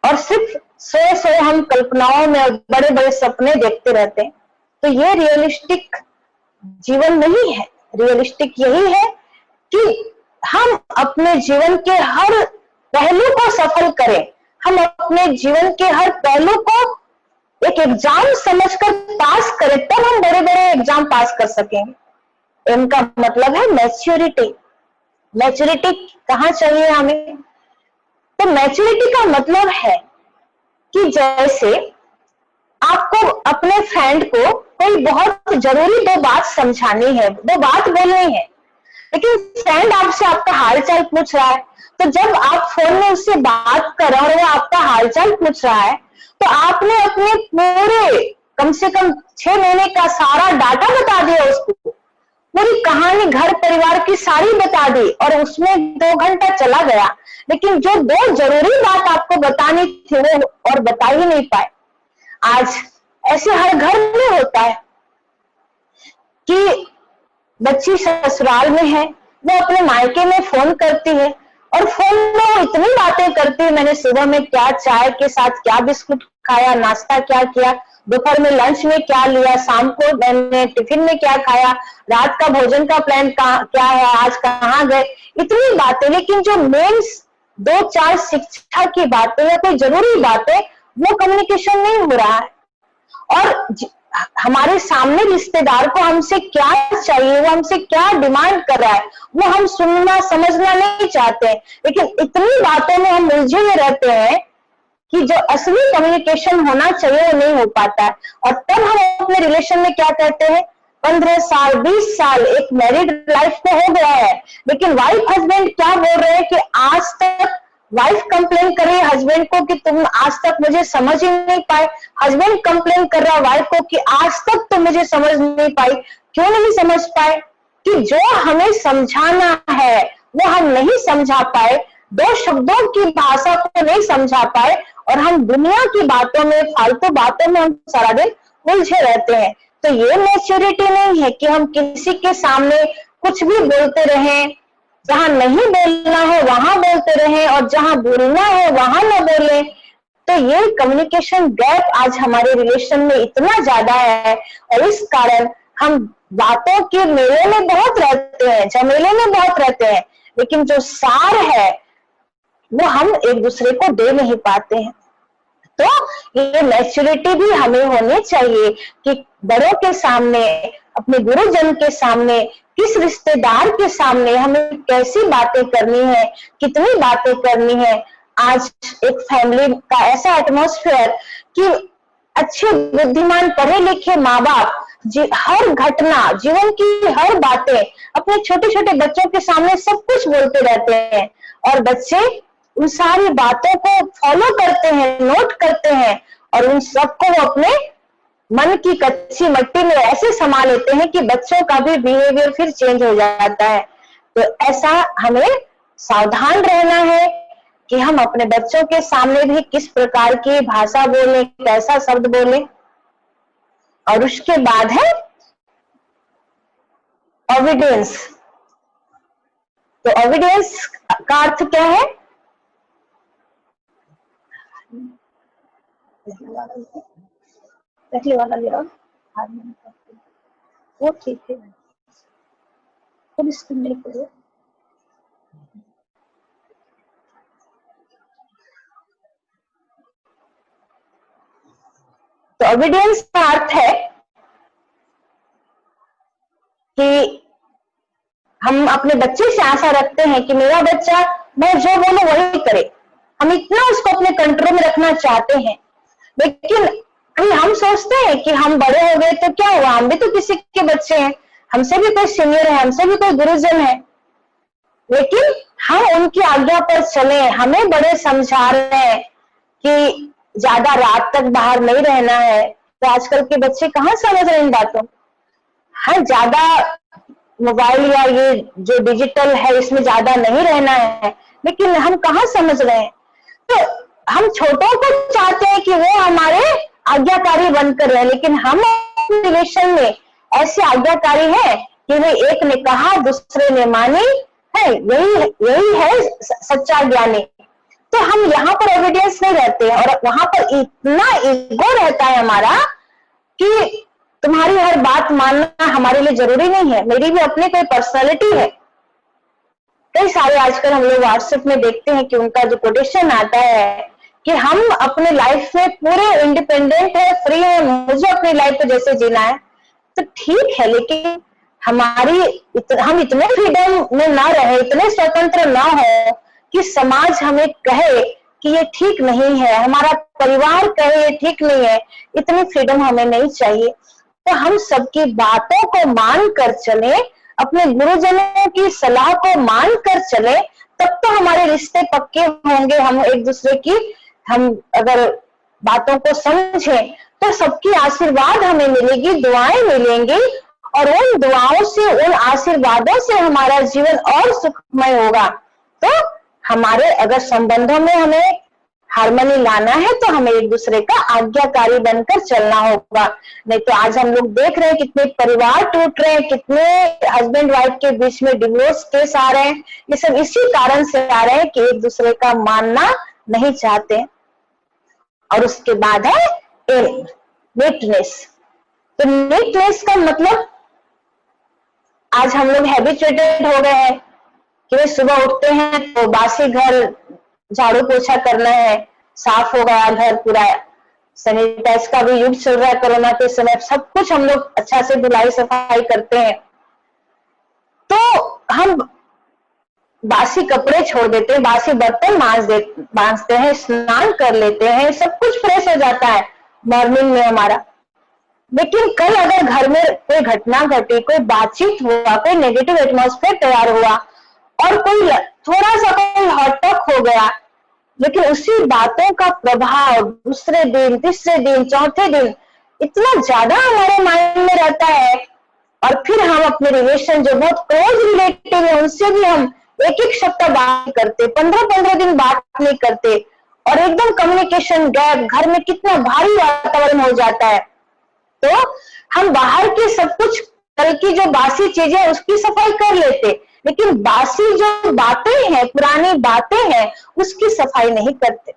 और सिर्फ सोए सोए हम कल्पनाओं में और बड़े बड़े सपने देखते रहते हैं। तो ये रियलिस्टिक जीवन नहीं है। रियलिस्टिक यही है कि हम अपने जीवन के हर पहलू को सफल करें, हम अपने जीवन के हर पहलू को एक एग्जाम समझकर पास करें, तब हम बड़े बड़े एग्जाम पास कर सकेंगे। इनका मतलब है मैच्योरिटी। मैच्योरिटी कहाँ चाहिए हमें? तो मैच्योरिटी का मतलब है कि जैसे आपको अपने फ्रेंड को कोई बहुत जरूरी 2 बात समझानी है, 2 बात बोलनी है, लेकिन फ्रेंड आपसे आपका हालचाल पूछ रहा है। तो जब आप फोन में उससे बात कर रहे हो और वो आपका हालचाल पूछ रहा है, तो आपने अपने पूरे कम से कम 6 महीने का सारा डाटा बता दिया उसको, पूरी कहानी घर परिवार की सारी बता दी और उसमें 2 घंटा चला गया, लेकिन जो 2 जरूरी बात आपको बतानी थी वो और बता ही नहीं पाए। आज ऐसे हर घर में होता है कि बच्ची ससुराल में है, वो अपने मायके में फोन करती है और फोन में वो इतनी बातें करती है, मैंने सुबह में क्या चाय के साथ क्या बिस्कुट खाया, नाश्ता क्या किया, दोपहर में लंच में क्या लिया, शाम को मैंने टिफिन में क्या खाया, रात का भोजन का प्लान क्या है, आज कहाँ गए, इतनी बातें। लेकिन जो मेन 2-4 शिक्षा की बातें या कोई जरूरी बातें, वो कम्युनिकेशन नहीं हो रहा है। और हमारे सामने रिश्तेदार को हमसे क्या चाहिए, वो हमसे क्या डिमांड कर रहा है, वो हम सुनना समझना नहीं चाहते। लेकिन इतनी बातों में हम उलझे हुए रहते हैं कि जो असली कम्युनिकेशन होना चाहिए वो नहीं हो पाता है। और तब हम अपने रिलेशन में क्या कहते हैं, 15 साल 20 साल एक मैरिड लाइफ में हो गया है, लेकिन वाइफ हस्बैंड क्या बोल रहे हैं कि आज तक वाइफ कंप्लेन कर रही है हस्बैंड को कि तुम आज तक मुझे समझ ही नहीं पाए, हस्बैंड कंप्लेन कर रहा है वाइफ को कि आज तक तुम मुझे समझ नहीं पाई। क्यों नहीं समझ पाए? कि जो हमें समझाना है वो हम नहीं समझा पाए, 2 शब्दों की भाषा को नहीं समझा पाए, और हम दुनिया की बातों में, फालतू बातों में हम सारा दिन उलझे रहते हैं। तो ये मैच्योरिटी नहीं है कि हम किसी के सामने कुछ भी बोलते रहें, जहां नहीं बोलना है वहां बोलते रहें और जहां बोलना है वहां न बोले। तो ये कम्युनिकेशन गैप आज हमारे रिलेशन में इतना ज्यादा है, और इस कारण हम बातों के मेले में बहुत रहते हैं, झमेले में बहुत रहते हैं, लेकिन जो सार है वो हम एक दूसरे को दे नहीं पाते हैं। तो ये मैच्योरिटी भी हमें होनी चाहिए कि बड़ों के सामने, अपने गुरुजन के सामने, किस रिश्तेदार के सामने हमें कैसी बातें करनी है, कितनी बातें करनी है। आज एक फैमिली का ऐसा एटमॉस्फेयर कि अच्छे बुद्धिमान पढ़े लिखे माँ बाप हर घटना, जीवन की हर बातें अपने छोटे छोटे बच्चों के सामने सब कुछ बोलते रहते हैं, और बच्चे उन सारी बातों को फॉलो करते हैं, नोट करते हैं, और उन सबको वो अपने मन की कच्ची मट्टी में ऐसे समा लेते हैं कि बच्चों का भी बिहेवियर फिर चेंज हो जाता है। तो ऐसा हमें सावधान रहना है कि हम अपने बच्चों के सामने भी किस प्रकार की भाषा बोलें, कैसा शब्द बोलें। और उसके बाद है ओबीडियंस। तो ओबीडियंस का अर्थ क्या है? पहले वाला ले आओ, वो ठीक है, तो इसको नहीं करो। तो ओबीडियंस का अर्थ है कि हम अपने बच्चे से आशा रखते हैं कि मेरा बच्चा मैं जो बोलूं वही करे, हम इतना उसको अपने कंट्रोल में रखना चाहते हैं। लेकिन अभी हम सोचते हैं कि हम बड़े हो गए तो क्या हुआ, हम भी तो किसी के बच्चे हैं, हमसे भी कोई सीनियर है, हमसे भी कोई गुरुजन है, लेकिन हम उनकी आज्ञा पर चले। हमें बड़े समझा रहे हैं कि ज्यादा रात तक बाहर नहीं रहना है, तो आजकल के बच्चे कहाँ समझ रहे इन बातों। हाँ, ज्यादा मोबाइल या ये जो डिजिटल है इसमें ज्यादा नहीं रहना है, लेकिन हम कहाँ समझ रहे हैं। तो हम छोटों को चाहते हैं कि वो हमारे आज्ञाकारी बनकर रहे, लेकिन हम रिलेशन में ऐसे आज्ञाकारी है कि वे एक ने कहा दूसरे ने मानी है, यही है सच्चा ज्ञानी। तो हम यहाँ पर ओबीडियंस नहीं रहते हैं, और वहां पर इतना ईगो रहता है हमारा कि तुम्हारी हर बात मानना हमारे लिए जरूरी नहीं है, मेरी भी अपनी कोई पर्सनैलिटी है। कई सारे आजकल हम लोग व्हाट्सएप में देखते हैं कि उनका जो कोटेशन आता है कि हम अपने लाइफ में पूरे इंडिपेंडेंट है, फ्री है, मुझे अपनी लाइफ को जैसे जीना है। तो ठीक है, लेकिन हम इतने फ्रीडम में ना रहे, इतने स्वतंत्र ना हो कि समाज हमें कहे कि ये ठीक नहीं है, हमारा परिवार कहे ये ठीक नहीं है। इतनी फ्रीडम हमें नहीं चाहिए। तो हम सबकी बातों को मान कर चले, अपने गुरुजनों की सलाह को मान कर चले, तब तो हमारे रिश्ते पक्के होंगे। हम एक दूसरे की, हम अगर बातों को समझें तो सबकी आशीर्वाद हमें मिलेगी, दुआएं मिलेंगी, और उन दुआओं से, उन आशीर्वादों से हमारा जीवन और सुखमय होगा। तो हमारे अगर संबंधों में हमें हार्मनी लाना है तो हमें एक दूसरे का आज्ञाकारी बनकर चलना होगा। नहीं तो आज हम लोग देख रहे हैं कितने परिवार टूट रहे हैं, कितने हस्बैंड वाइफ के बीच में डिवोर्स केस आ रहे हैं। ये सब इसी कारण से आ रहे हैं कि एक दूसरे का मानना नहीं चाहते। और उसके बाद है नीटनेस। तो नीटनेस का मतलब आज हम लोग हैबिचुएटेड हो गए हैं कि सुबह उठते हैं तो बासी घर झाड़ू पोछा करना है, साफ हो गया घर पूरा, सैनिटाइज का भी युग चल रहा है कोरोना के समय, सब कुछ हम लोग अच्छा से धुलाई सफाई करते हैं। तो हम बासी कपड़े छोड़ देते हैं, बासी बर्तन मांजते हैं, स्नान कर लेते हैं, सब कुछ फ्रेश हो जाता है मॉर्निंग में हमारा। लेकिन कल अगर घर में कोई घटना घटी, कोई बातचीत हुआ, कोई नेगेटिव एटमॉस्फेयर तैयार हुआ और कोई थोड़ा सा कोई हॉटटॉक हो गया, लेकिन उसी बातों का प्रभाव दूसरे दिन, तीसरे दिन, चौथे दिन इतना ज्यादा हमारे माइंड में रहता है, और फिर हम अपने रिलेशन जो बहुत क्लोज रिलेटिव है उनसे भी हम एक एक सप्ताह बात करते, 15-15 दिन बात नहीं करते, और एकदम कम्युनिकेशन गैप, घर में कितना भारी वातावरण हो जाता है। तो हम बाहर के सब कुछ, कल की जो बासी चीजें उसकी सफाई कर लेते, लेकिन बासी जो बातें हैं, पुरानी बातें हैं, उसकी सफाई नहीं करते।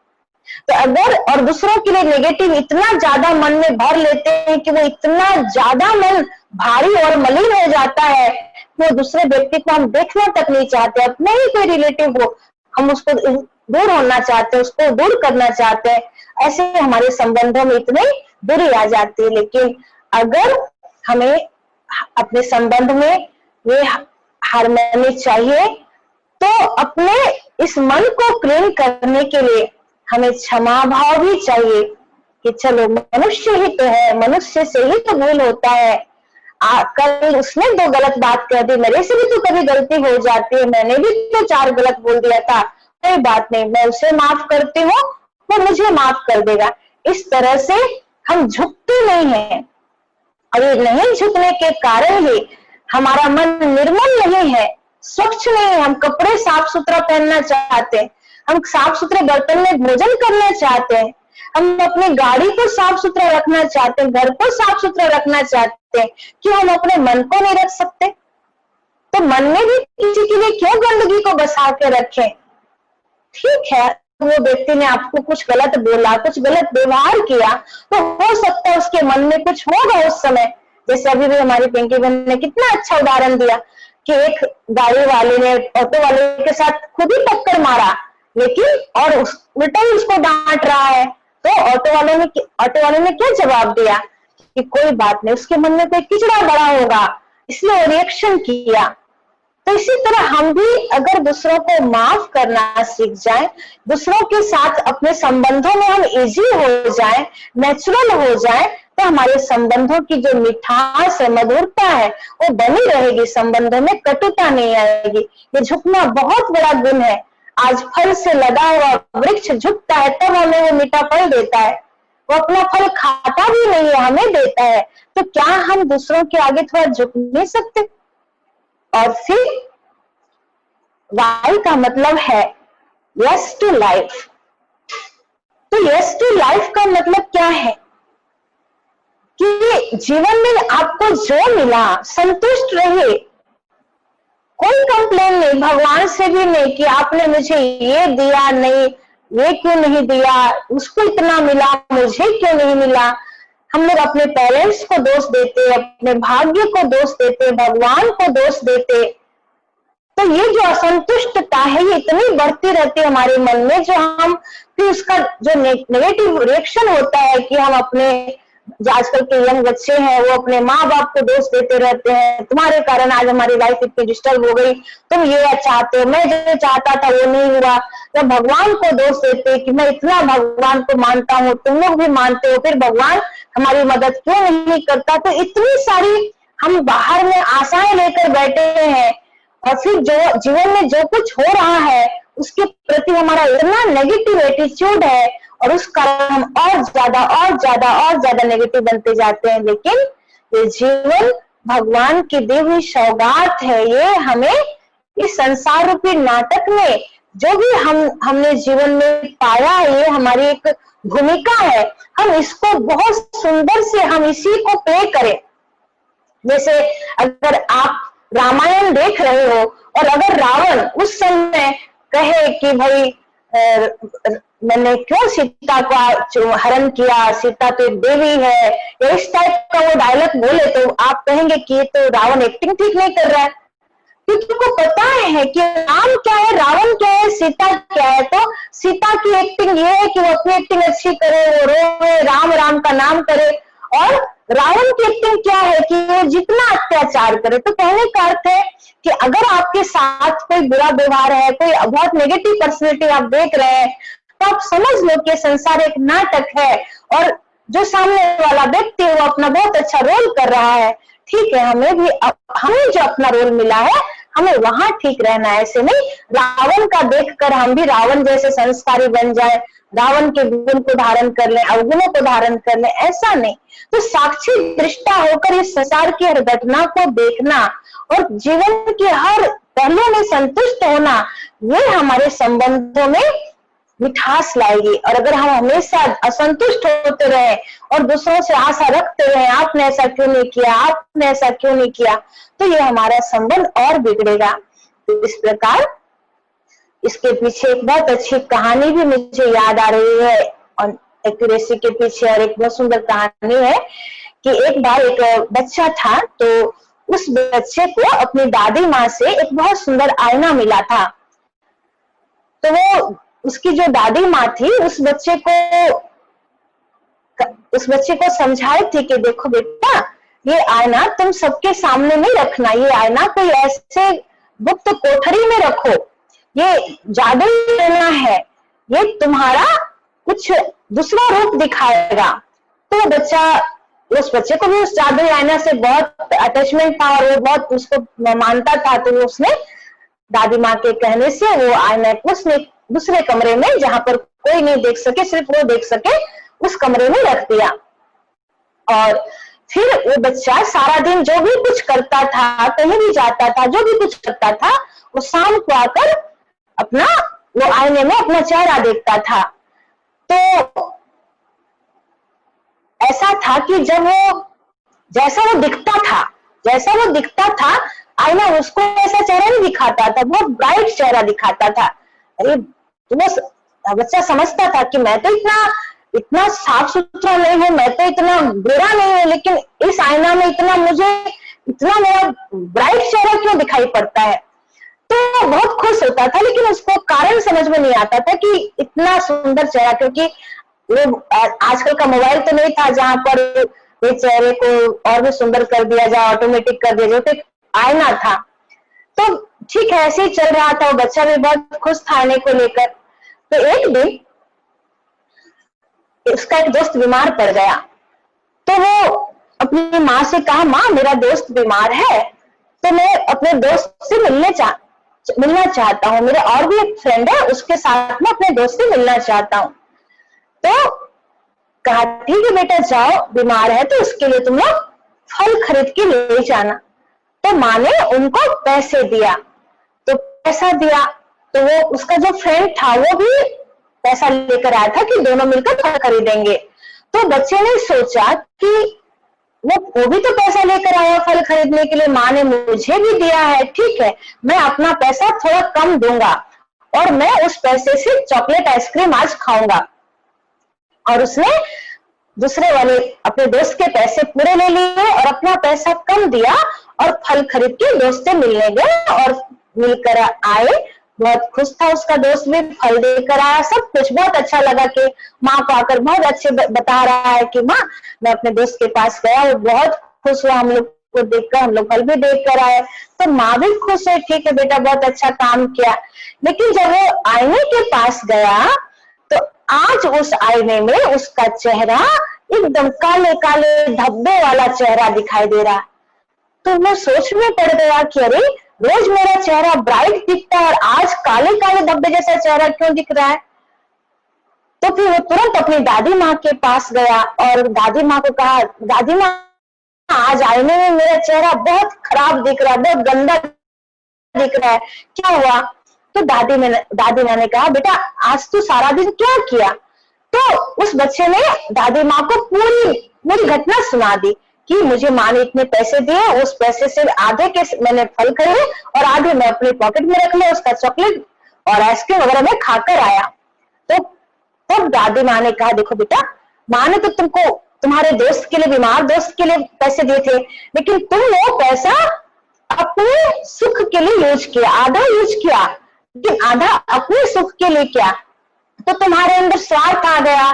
तो अगर और दूसरों के लिए नेगेटिव इतना ज्यादा मन में भर लेते हैं कि वो इतना ज्यादा मन भारी और मलिन हो जाता है, वो दूसरे व्यक्ति को हम देखना तक नहीं चाहते, अपने ही कोई रिलेटिव हो हम उसको दूर होना चाहते हैं, उसको दूर करना चाहते हैं, ऐसे हमारे संबंधों में इतनी दूरी आ जाती है। लेकिन अगर हमें अपने संबंध में ये हार्मनी चाहिए, तो अपने इस मन को क्लीन करने के लिए हमें क्षमा भाव भी चाहिए कि चलो मनुष्य ही तो है, मनुष्य से ही तो भूल होता है, कल उसने 2 गलत बात कह दी, मेरे से भी तो कभी गलती हो जाती है, मैंने भी तो 4 गलत बोल दिया था, कोई बात नहीं, मैं उसे माफ करती हूँ, वो मुझे माफ कर देगा। इस तरह से हम झुकते नहीं हैं, और ये नहीं झुकने के कारण ही हमारा मन निर्मल नहीं है, स्वच्छ नहीं है। हम कपड़े साफ सुथरा पहनना चाहते हैं, हम साफ सुथरे बर्तन में भोजन करना चाहते हैं, हम अपनी गाड़ी को साफ सुथरा रखना चाहते हैं, घर को साफ सुथरा रखना चाहते हैं, क्यों हम अपने मन को नहीं रख सकते? तो मन में भी किसी के लिए क्यों गंदगी को बसा के रखें? ठीक है, वो व्यक्ति ने आपको कुछ गलत बोला, कुछ गलत व्यवहार किया, तो हो सकता है उसके मन में कुछ होगा उस समय। जैसे अभी भी हमारी पिंकी बहन ने कितना अच्छा उदाहरण दिया कि एक गाड़ी वाले ने ऑटो वाले के साथ खुद ही टक्कर मारा, लेकिन और उल्टा ही उसको डांट रहा है, तो ऑटो वाले ने क्या जवाब दिया कि कोई बात नहीं, उसके मन में कोई किचड़ा बड़ा होगा, इसलिए वो रिएक्शन किया। तो इसी तरह हम भी अगर दूसरों को माफ करना सीख जाएं, दूसरों के साथ अपने संबंधों में हम इजी हो जाएं, नेचुरल हो जाएं, तो हमारे संबंधों की जो मिठास है, मधुरता है, वो बनी रहेगी, संबंधों में कटुता नहीं आएगी। ये झुकना बहुत बड़ा गुण है। आज फल से लगा हुआ वृक्ष झुकता है तब हमें वो मीठा फल देता है, वो अपना फल खाता भी नहीं है, हमें देता है। तो क्या हम दूसरों के आगे थोड़ा झुक नहीं सकते? और फिर वाई का मतलब है यस टू लाइफ। तो यस टू लाइफ का मतलब क्या है कि जीवन में आपको जो मिला संतुष्ट रहे, कोई कंप्लेन नहीं, भगवान से भी नहीं कि आपने मुझे ये दिया नहीं, ये क्यों नहीं दिया, उसको इतना मिला मुझे क्यों नहीं मिला। हम लोग अपने पेरेंट्स को दोष देते, अपने भाग्य को दोष देते, भगवान को दोष देते। तो ये जो असंतुष्टता है ये इतनी बढ़ती रहती है हमारे मन में, जो हम फिर उसका जो नेगेटिव रिएक्शन होता है कि हम अपने जो आजकल के यंग बच्चे हैं वो अपने माँ बाप को दोष देते रहते हैं, तुम्हारे कारण आज हमारी लाइफ इतनी डिस्टर्ब हो गई, तुम ये चाहते हो, मैं जो चाहता था वो नहीं हुआ। जब भगवान को दोष देते कि मैं इतना भगवान को मानता हूँ, तुम लोग भी मानते हो, फिर भगवान हमारी मदद क्यों नहीं करता। तो इतनी सारी हम बाहर में आशाएं लेकर बैठे हैं, और फिर जो जीवन में जो कुछ हो रहा है उसके प्रति हमारा इतना नेगेटिव एटीट्यूड है, और उस कारण हम और ज्यादा नेगेटिव बनते जाते हैं। लेकिन ये जीवन भगवान की दी हुई सौगात है, ये हमें इस संसार रूपी नाटक में जो भी हमने जीवन में पाया, ये हमारी एक भूमिका है। हम इसको बहुत सुंदर से हम इसी को प्ले करें। जैसे अगर आप रामायण देख रहे हो और अगर रावण उस समय कहे कि भाई मैंने क्यों सीता को हरण किया, सीता तो एक देवी है, या इस टाइप का वो डायलॉग बोले, तो आप कहेंगे कि ये तो रावण एक्टिंग ठीक नहीं कर रहा है, क्योंकि उनको पता है कि राम क्या है, रावण क्या है, सीता क्या है। तो सीता की एक्टिंग ये है कि वो अपनी एक्टिंग अच्छी करे, वो रोए, राम राम का नाम करे, और रावण की एक्टिंग क्या है कि वो जितना अत्याचार करे, तो कहने का अर्थ है कि अगर आपके साथ कोई बुरा व्यवहार है, कोई बहुत नेगेटिव पर्सनैलिटी आप देख रहे हैं, तो आप समझ लो कि संसार एक नाटक है और जो सामने वाला व्यक्ति है वो अपना बहुत अच्छा रोल कर रहा है। ठीक है, हमें जो अपना रोल मिला है हमें वहां ठीक रहना है। ऐसे नहीं रावण का देखकर हम भी रावण जैसे संस्कारी बन जाए, रावण के गुण को धारण कर लें, अवगुणों को धारण कर लें, ऐसा नहीं। तो साक्षी दृष्टा होकर इस संसार की हर घटना को देखना और जीवन के हर पहलू में संतुष्ट होना, ये हमारे संबंधों में मिठास लाएगी। और अगर हम हमेशा असंतुष्ट होते रहे और दूसरों से आशा रखते रहे, आपने ऐसा क्यों नहीं किया, आपने ऐसा क्यों नहीं किया, तो ये हमारा संबंध और बिगड़ेगा। तो इस प्रकार इसके पीछे एक बहुत अच्छी कहानी भी मुझे याद आ रही है और एक्यूरेसी के पीछे, और एक बहुत सुंदर कहानी है कि एक बार एक बच्चा था, तो उस बच्चे को अपनी दादी माँ से एक बहुत सुंदर आईना मिला था। तो वो उसकी जो दादी माँ थी उस बच्चे को समझाई थी कि देखो बेटा, ये आईना तुम सबके सामने नहीं रखना, ये आईना कोई ऐसे गुप्त कोठरी में रखो, ये जादुई आईना है, ये तुम्हारा कुछ दूसरा रूप दिखाएगा। तो उस बच्चे को भी उस जादुई आईना से बहुत अटैचमेंट था और वो बहुत उसको मानता था। तो उसने दादी माँ के कहने से वो आईना को उसने दूसरे कमरे में, जहां पर कोई नहीं देख सके, सिर्फ वो देख सके, उस कमरे में रख दिया। और फिर वो बच्चा सारा दिन जो भी कुछ करता था, कहीं भी जाता था, जो भी कुछ करता था, वो शाम को आकर अपना वो आईने में अपना चेहरा देखता था। तो ऐसा था कि जब वो जैसा वो दिखता था आईना उसको ऐसा चेहरा नहीं दिखाता था, बहुत ब्राइट चेहरा दिखाता था। अरे वो बच्चा समझता था कि मैं तो इतना साफ सुथरा नहीं हूं, मैं तो इतना बुरा नहीं हूं, लेकिन इस आईना में इतना मेरा ब्राइट चेहरा क्यों दिखाई पड़ता है। तो बहुत खुश होता था, लेकिन उसको कारण समझ में नहीं आता था कि इतना सुंदर चेहरा, क्योंकि वो आजकल का मोबाइल तो नहीं था जहां पर एक चेहरे को और भी सुंदर कर दिया जाए, ऑटोमेटिक कर दिया जाए, तो आईना था। तो ठीक है, ऐसे ही चल रहा था, वो बच्चा भी बहुत खुश था आने को लेकर। तो एक दिन उसका एक दोस्त बीमार पड़ गया, तो वो अपनी माँ से कहा, माँ मेरा दोस्त बीमार है, तो मैं अपने दोस्त से मिलना चाहता हूँ, मेरा और भी एक फ्रेंड है, उसके साथ में अपने दोस्त से मिलना चाहता हूँ। तो कहा ठीक है बेटा जाओ, बीमार है तो उसके लिए तुम लोग फल खरीद के ले जाना। तो माँ ने उनको पैसे दिया, तो पैसा दिया, तो वो उसका जो फ्रेंड था वो भी पैसा लेकर आया था कि दोनों मिलकर फल खरीदेंगे। तो बच्चे ने सोचा कि वो भी तो पैसा लेकर आया फल खरीदने के लिए, माँ ने मुझे भी दिया है, ठीक है मैं अपना पैसा थोड़ा कम दूंगा और मैं उस पैसे से चॉकलेट आइसक्रीम आज खाऊंगा। और उसने दूसरे वाले अपने दोस्त के पैसे पूरे ले लिए और अपना पैसा कम दिया और फल खरीद के दोस्त से मिलने गए और मिलकर आए। बहुत खुश था उसका दोस्त भी, फल देकर आया, सब कुछ बहुत अच्छा लगा कि माँ को आकर बहुत अच्छे बता रहा है कि माँ मैं अपने दोस्त के पास गया, वो बहुत खुश हुआ हम लोग को देखकर, हम लोग फल भी देख कर आए। तो माँ भी खुश है, ठीक है बेटा बहुत अच्छा काम किया। लेकिन जब वो आईने के पास गया तो आज उस आईने में उसका चेहरा एकदम काले काले धब्बे वाला चेहरा दिखाई दे रहा। तो वो सोच में पड़ गया कि अरे रोज मेरा चेहरा ब्राइट दिखता है और आज काले काले धब्बे जैसा चेहरा क्यों दिख रहा है। तो फिर वो तुरंत अपनी दादी माँ के पास गया और दादी माँ को कहा, दादी माँ आज आईने में मेरा चेहरा बहुत खराब दिख रहा है, बहुत गंदा दिख रहा है, क्या हुआ। तो दादी माँ ने कहा, बेटा आज तू सारा दिन क्या किया। तो उस बच्चे ने दादी माँ को पूरी घटना सुना दी कि मुझे माँ ने इतने पैसे दिए, उस पैसे से आधे के मैंने फल खरीदे और आधे मैं अपने पॉकेट में रख लिया, उसका चॉकलेट और आइसक्रीम वगैरह मैं खाकर आया। तो तब दादी माँ ने कहा, देखो बेटा माँ ने तो तुमको तुम्हारे दोस्त के लिए, बीमार दोस्त के लिए पैसे दिए थे, लेकिन तुम वो पैसा अपने सुख के लिए यूज किया, आधा यूज किया लेकिन आधा अपने सुख के लिए किया। तो तुम्हारे अंदर स्वार्थ आ गया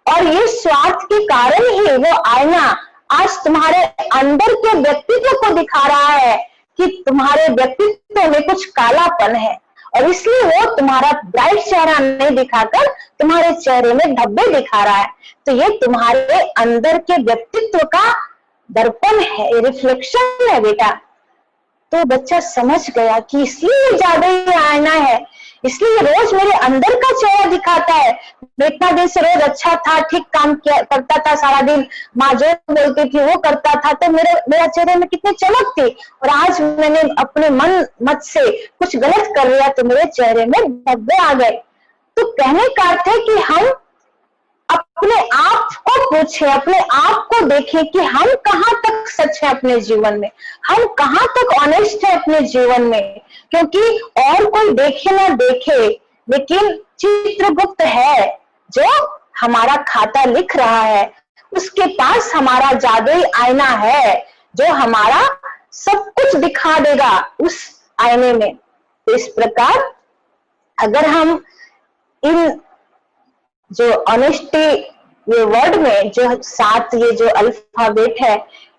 और ये स्वार्थ के कारण ही वो आईना आज तुम्हारे अंदर के व्यक्तित्व को दिखा रहा है कि तुम्हारे व्यक्तित्व में कुछ कालापन है, और इसलिए वो तुम्हारा ब्राइट चेहरा नहीं दिखाकर तुम्हारे चेहरे में धब्बे दिखा रहा है। तो ये तुम्हारे अंदर के व्यक्तित्व का दर्पण है, रिफ्लेक्शन है बेटा। तो बच्चा समझ गया कि इसलिए ज्यादा ही आईना है, इसलिए रोज मेरे अंदर का चेहरा दिखाता है। मैं इतना दिन से रोज अच्छा था, ठीक काम किया करता था, सारा दिन माँ जो बोलती थी वो करता था, तो मेरा चेहरे में कितनी चमक थी, और आज मैंने अपने मन मत से कुछ गलत कर लिया तो मेरे चेहरे में धब्बे आ गए। तो कहने का अर्थ है कि हम अपने आप को पूछे, अपने आप को देखें कि हम कहाँ तक सच है अपने जीवन में, हम कहाँ तक ऑनेस्ट है अपने जीवन में। क्योंकि और कोई देखे ना देखे, लेकिन चित्रगुप्त है जो हमारा खाता लिख रहा है, उसके पास हमारा जादुई आईना है जो हमारा सब कुछ दिखा देगा उस आईने में। तो इस प्रकार अगर हम इन जो ऑनेस्टी ये वर्ड में जो 7 ये जो अल्फाबेट है,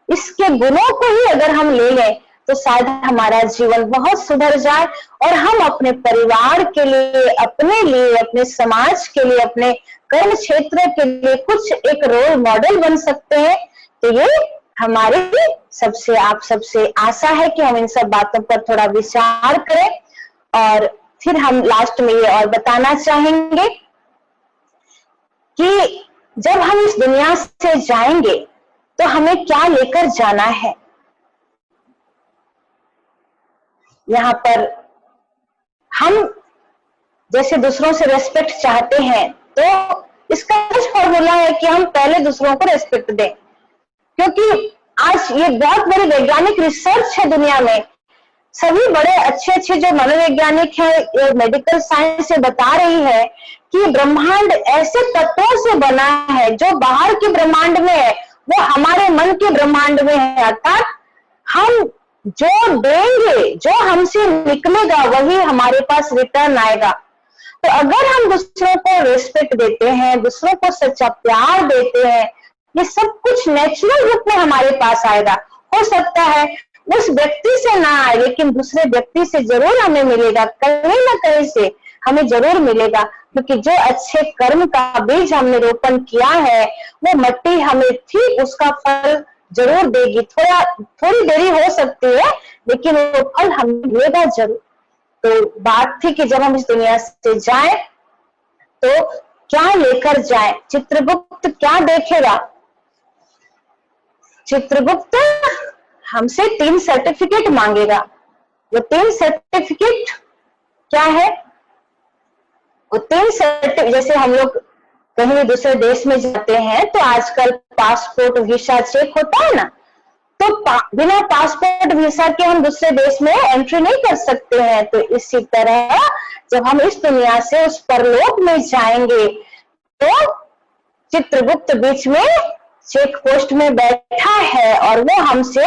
इसके गुणों को ही अगर हम ले लें तो शायद हमारा जीवन बहुत सुधर जाए, और हम अपने परिवार के लिए, अपने लिए, अपने समाज के लिए, अपने कर्म क्षेत्र के लिए कुछ एक रोल मॉडल बन सकते हैं। तो ये हमारी सबसे, आप सबसे आशा है कि हम इन सब बातों पर थोड़ा विचार करें। और फिर हम लास्ट में ये और बताना चाहेंगे कि जब हम इस दुनिया से जाएंगे तो हमें क्या लेकर जाना है। यहाँ पर हम जैसे दूसरों से रेस्पेक्ट चाहते हैं, तो इसका कुछ फॉर्मूला है कि हम पहले दूसरों को रेस्पेक्ट दें, क्योंकि आज ये बहुत बड़ी वैज्ञानिक रिसर्च है दुनिया में। सभी बड़े अच्छे अच्छे जो मनोवैज्ञानिक है, मेडिकल साइंस से बता रही है कि ब्रह्मांड ऐसे तत्वों से बना है जो बाहर के ब्रह्मांड में है वो हमारे मन के ब्रह्मांड में है। अर्थात हम जो देंगे, जो हमसे निकलेगा वही हमारे पास रिटर्न आएगा। तो अगर हम दूसरों को रेस्पेक्ट देते हैं, दूसरों को सच्चा प्यार देते हैं, ये सब कुछ नेचुरल रूप में हमारे पास आएगा। हो सकता है उस व्यक्ति से ना आए, लेकिन दूसरे व्यक्ति से जरूर हमें मिलेगा, कहीं ना कहीं से हमें जरूर मिलेगा, क्योंकि जो अच्छे कर्म का बीज हमने रोपण किया है वो मिट्टी हमें ठीक उसका फल जरूर देगी। थोड़ी देरी हो सकती है, लेकिन वो फल हमें मिलेगा जरूर। तो बात थी कि जब हम इस दुनिया से जाएं तो क्या लेकर जाएं। चित्रगुप्त क्या देखेगा? चित्रगुप्त हमसे 3 सर्टिफिकेट मांगेगा। वो 3 सर्टिफिकेट क्या है? वो 3 सर्टिफिकेट, जैसे हम लोग कहीं भी दूसरे देश में जाते हैं तो आजकल पासपोर्ट वीसा चेक होता है ना, तो बिना पासपोर्ट वीसा के हम दूसरे देश में एंट्री नहीं कर सकते हैं। तो इसी तरह जब हम इस दुनिया से उस परलोक में जाएंगे तो चित्रगुप्त बीच में चेक पोस्ट में बैठा है और वो हमसे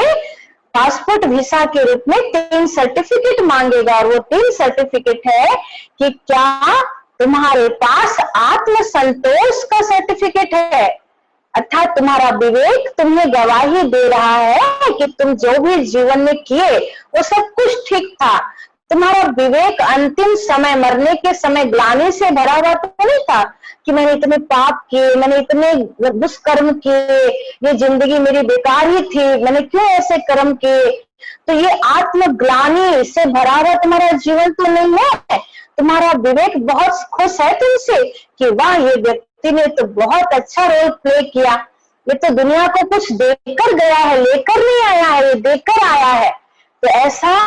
पासपोर्ट वीसा के रूप में 3 सर्टिफिकेट मांगेगा। और वो 3 सर्टिफिकेट है कि क्या तुम्हारे पास आत्म संतोष का सर्टिफिकेट है, अर्थात तुम्हारा विवेक तुम्हें गवाही दे रहा है कि तुम जो भी जीवन में किए वो सब कुछ ठीक था। तुम्हारा विवेक अंतिम समय, मरने के समय ग्लानि से भरा हुआ तो नहीं था कि मैंने इतने पाप किए, मैंने इतने दुष्कर्म किए, ये जिंदगी मेरी बेकार ही थी, मैंने क्यों ऐसे कर्म किए। तो ये आत्मग्लानि से भरा हुआ तुम्हारा जीवन तो नहीं है। तुम्हारा विवेक बहुत खुश है तुमसे कि वाह, ये व्यक्ति ने तो बहुत अच्छा रोल प्ले किया, ये तो दुनिया को कुछ देकर गया है, लेकर नहीं आया है, ये देकर आया है। तो ऐसा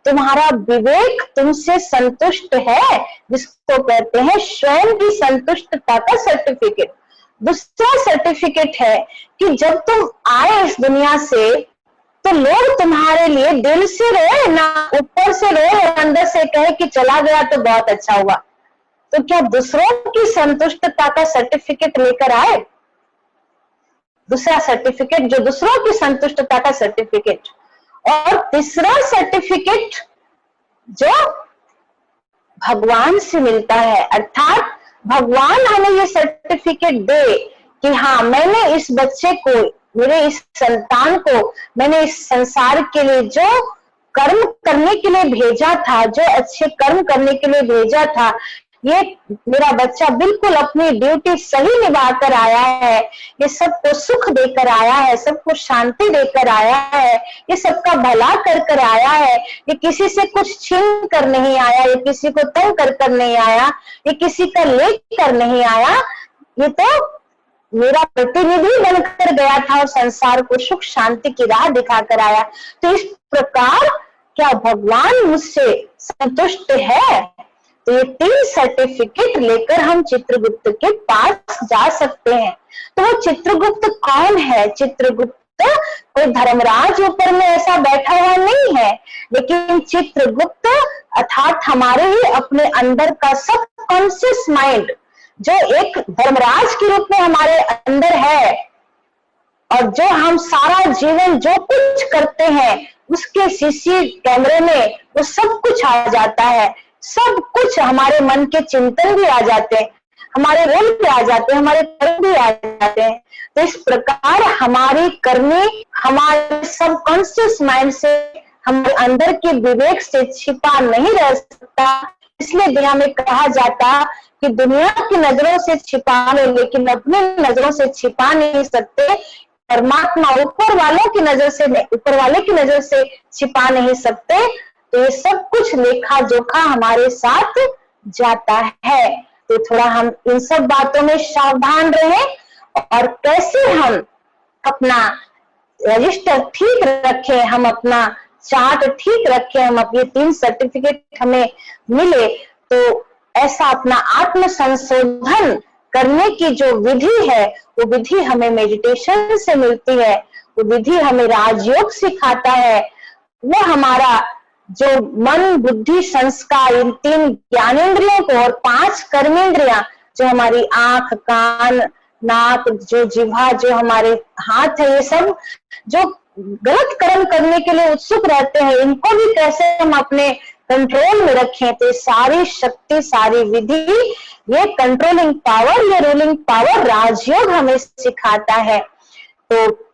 तुम्हारा विवेक तुमसे संतुष्ट है, जिसको कहते हैं स्वयं की संतुष्टता का सर्टिफिकेट। दूसरा सर्टिफिकेट है कि जब तुम आए इस दुनिया से तो लोग तुम्हारे लिए दिल से रोए ना, ऊपर से रोए और अंदर से कहे कि चला गया तो बहुत अच्छा हुआ। तो क्या दूसरों की संतुष्टता का सर्टिफिकेट लेकर आए? दूसरा सर्टिफिकेट जो दूसरों की संतुष्टता का सर्टिफिकेट। और तीसरा सर्टिफिकेट जो भगवान से मिलता है, अर्थात भगवान हमें ये सर्टिफिकेट दे कि हाँ, मैंने इस बच्चे को मेरे इस संतान को मैंने इस संसार के लिए जो कर्म करने के लिए भेजा था, जो अच्छे कर्म करने के लिए भेजा था, ये मेरा बच्चा बिल्कुल अपनी ड्यूटी सही निभा कर आया है। ये सबको सुख देकर आया है, सबको शांति देकर आया है, ये सबका भला कर कर आया है। ये किसी से कुछ छीन कर नहीं आया, ये किसी को तंग कर कर नहीं आया, ये किसी का ले कर नहीं आया। ये तो मेरा प्रतिनिधि बनकर गया था और संसार को सुख शांति की राह दिखाकर आया। तो इस प्रकार क्या भगवान मुझसे संतुष्ट है? तो ये 3 सर्टिफिकेट लेकर हम चित्रगुप्त के पास जा सकते हैं। तो वो चित्रगुप्त कौन है? चित्रगुप्त कोई धर्मराज ऊपर में ऐसा बैठा हुआ नहीं है, लेकिन चित्रगुप्त अर्थात हमारे ही अपने अंदर का सब कॉन्शियस माइंड जो एक धर्मराज के रूप में हमारे अंदर है, और जो हम सारा जीवन जो कुछ करते हैं उसके सीसी कैमरे में वो सब कुछ आ जाता है। सब कुछ हमारे मन के चिंतन भी आ जाते हैं, हमारे रोल भी आ जाते हैं, हमारे कर्म भी आ जाते हैं। तो इस प्रकार हमारी करनी हमारे सबकॉन्शियस माइंड से, हमारे अंदर के विवेक से छिपा नहीं रह सकता। इसलिए दुनिया में कहा जाता कि दुनिया की नजरों से छिपा ले, लेकिन अपनी नजरों से छिपा नहीं सकते। परमात्मा ऊपर वालों की नजर से, ऊपर वाले की नजर से छिपा नहीं सकते। तो ये सब कुछ लेखा जोखा हमारे साथ जाता है। तो थोड़ा हम इन सब बातों में सावधान रहें, और कैसे हम अपना रजिस्टर ठीक रखें, हम अपना चार्ट ठीक रखें, हम अपने 3 सर्टिफिकेट हमें मिले, तो ऐसा अपना आत्म संशोधन करने की जो विधि है वो विधि हमें मेडिटेशन से मिलती है, वो विधि हमें राजयोग सिखाता है। वो हमारा जो मन बुद्धि संस्कार, इन 3 ज्ञानेंद्रियों को और 5 कर्मेंद्रियां जो हमारी आंख कान नाक जो जिह्वा जो हमारे हाथ है, ये सब जो गलत कर्म करने के लिए उत्सुक रहते हैं, इनको भी कैसे हम अपने कंट्रोल में रखें। तो सारी शक्ति सारी विधि, ये कंट्रोलिंग पावर, ये रूलिंग पावर राजयोग हमें सिखाता है। तो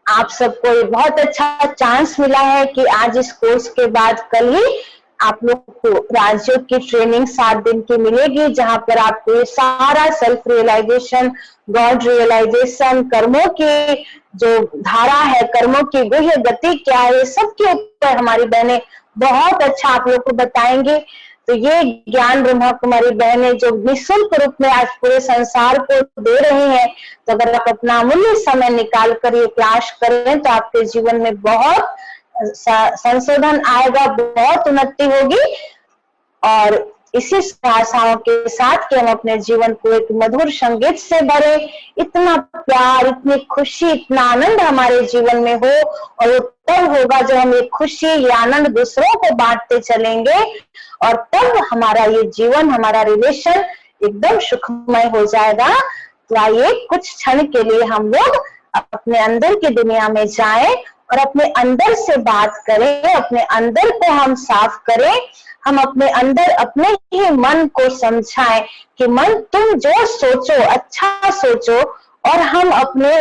आप सबको ये बहुत अच्छा चांस मिला है कि आज इस कोर्स के बाद कल ही आप लोग को राजयोग की ट्रेनिंग 7 दिन की मिलेगी, जहां पर आपको ये सारा सेल्फ रियलाइजेशन, गॉड रियलाइजेशन, कर्मों की जो धारा है, कर्मों की गुह्य गति क्या है, ये सब के ऊपर हमारी बहनें बहुत अच्छा आप लोग को बताएंगे। तो ये ज्ञान ब्रह्मा कुमारी बहनें जो निःशुल्क रूप में आज पूरे संसार को दे रही हैं, तो अगर आप अपना अमूल्य समय निकाल कर ये क्लास करें तो आपके जीवन में बहुत संशोधन आएगा, बहुत उन्नति होगी। और इसी आशाओं के साथ कि हम अपने जीवन को एक मधुर संगीत से भरे, इतना प्यार, इतनी खुशी, इतना आनंद हमारे जीवन में हो, और वो तब होगा जब हम ये खुशी, ये आनंद दूसरों को बांटते चलेंगे, और तब हमारा ये जीवन, हमारा रिलेशन एकदम सुखमय हो जाएगा। तो आइए कुछ क्षण के लिए हम लोग अपने अंदर की दुनिया में जाएं और अपने अंदर से बात करें, अपने अंदर को हम साफ करें। हम अपने अंदर अपने ही मन को समझाएं कि मन तुम जो सोचो अच्छा सोचो, और हम अपने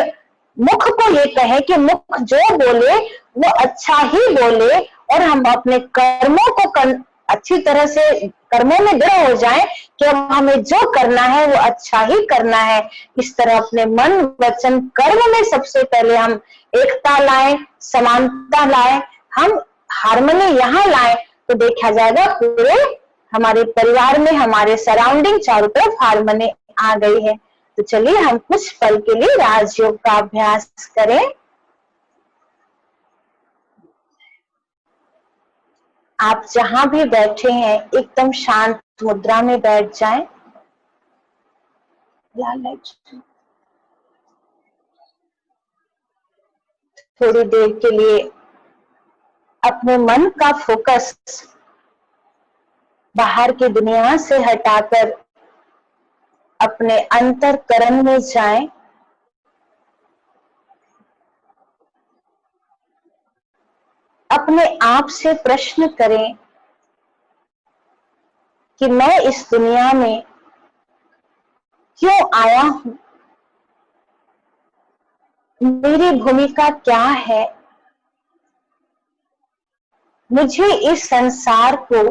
मुख को ये कहें कि मुख जो बोले वो अच्छा ही बोले, और हम अपने कर्मों को अच्छी तरह से कर्मों में दृढ़ हो जाएं कि अब हमें जो करना है वो अच्छा ही करना है। इस तरह अपने मन वचन कर्म में सबसे पहले हम एकता लाएं, समानता लाएं, हम हार्मनी यहाँ लाएं, तो देखा जाएगा पूरे हमारे परिवार में, हमारे सराउंडिंग चारों तरफ हार्मनी आ गई है। तो चलिए हम कुछ पल के लिए राजयोग का अभ्यास करें। आप जहां भी बैठे हैं एकदम शांत मुद्रा में बैठ जाएं। थोड़ी देर के लिए अपने मन का फोकस बाहर की दुनिया से हटाकर अपने अंतरकरण में जाएं। अपने आप से प्रश्न करें कि मैं इस दुनिया में क्यों आया हूं, मेरी भूमिका क्या है, मुझे इस संसार को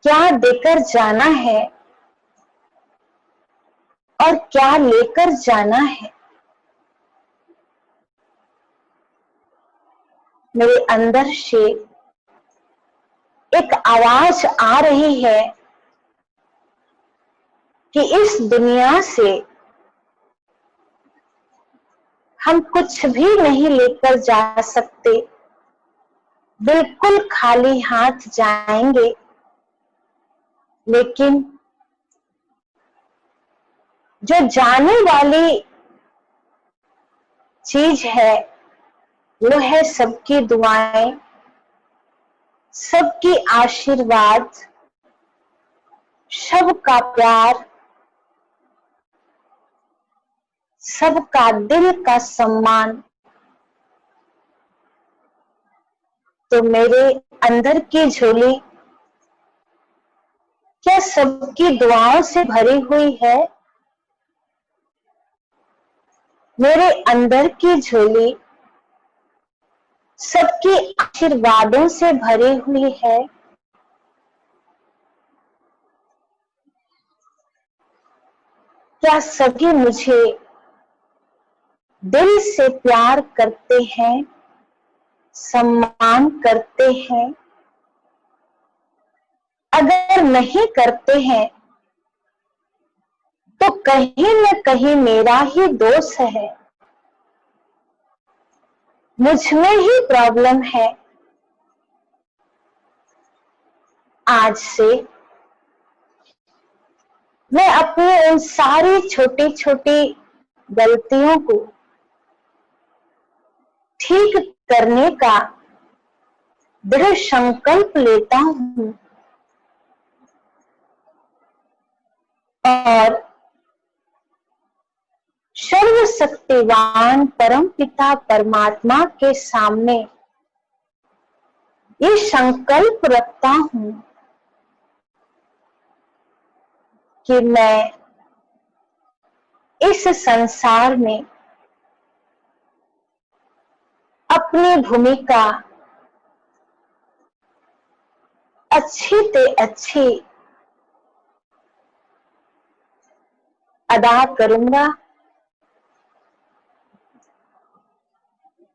क्या देकर जाना है और क्या लेकर जाना है। मेरे अंदर से एक आवाज आ रही है कि इस दुनिया से हम कुछ भी नहीं लेकर जा सकते, बिल्कुल खाली हाथ जाएंगे। लेकिन जो जाने वाली चीज है वो है सबकी दुआएं, सबकी आशीर्वाद, सबका प्यार, सबका दिल का सम्मान। तो मेरे अंदर की झोली क्या सबकी दुआओं से भरी हुई है? मेरे अंदर की झोली सबके आशीर्वादों से भरी हुई है? क्या सभी मुझे दिल से प्यार करते हैं, सम्मान करते हैं? अगर नहीं करते हैं तो कहीं न कहीं मेरा ही दोष है, मुझ में ही प्रॉब्लम है। आज से मैं अपनी उन सारी छोटी छोटी गलतियों को ठीक करने का दृढ़ संकल्प लेता हूं और सर्वशक्तिवान परम पिता परमात्मा के सामने ये संकल्प रखता हूं कि मैं इस संसार में अपनी भूमिका अच्छी से अच्छी अदा करूंगा।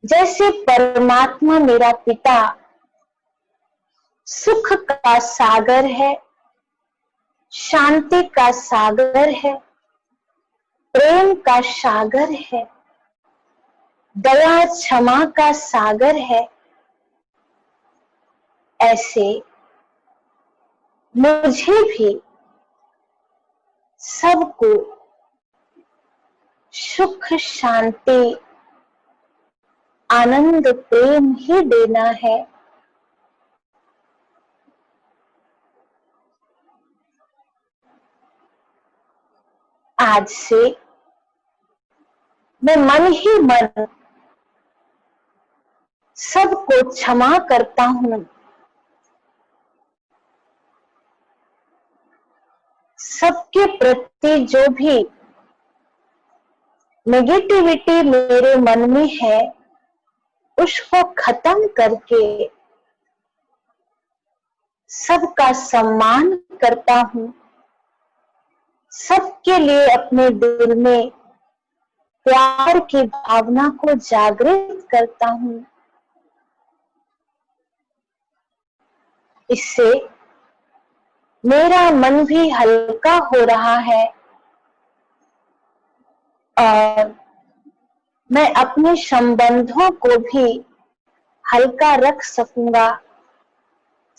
जैसे परमात्मा मेरा पिता सुख का सागर है, शांति का सागर है, प्रेम का सागर है, दया क्षमा का सागर है, ऐसे मुझे भी सबको सुख शांति आनंद प्रेम ही देना है। आज से मैं मन ही मन सबको क्षमा करता हूं, सबके प्रति जो भी नेगेटिविटी मेरे मन में है उसको खत्म करके सबका सम्मान करता हूं, सबके लिए अपने दिल में प्यार की भावना को जागृत करता हूं। इससे मेरा मन भी हल्का हो रहा है और मैं अपने संबंधों को भी हल्का रख सकूंगा,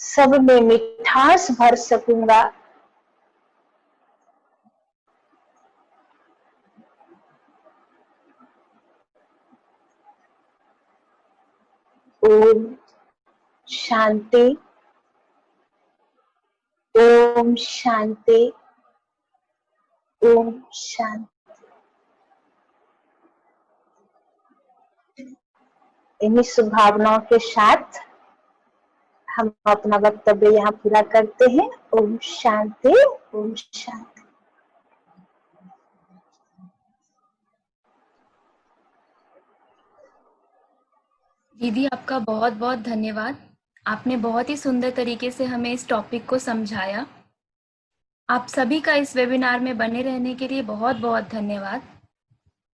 सब में मिठास भर सकूंगा। ओम शांति, ओम शांति, ओम शांति। इन्हीं शुभ भावनाओं के साथ हम अपना वक्तव्य यहाँ पूरा करते हैं। ओम शांति, ओम शांति। दीदी आपका बहुत बहुत धन्यवाद। आपने बहुत ही सुंदर तरीके से हमें इस टॉपिक को समझाया। आप सभी का इस वेबिनार में बने रहने के लिए बहुत बहुत धन्यवाद।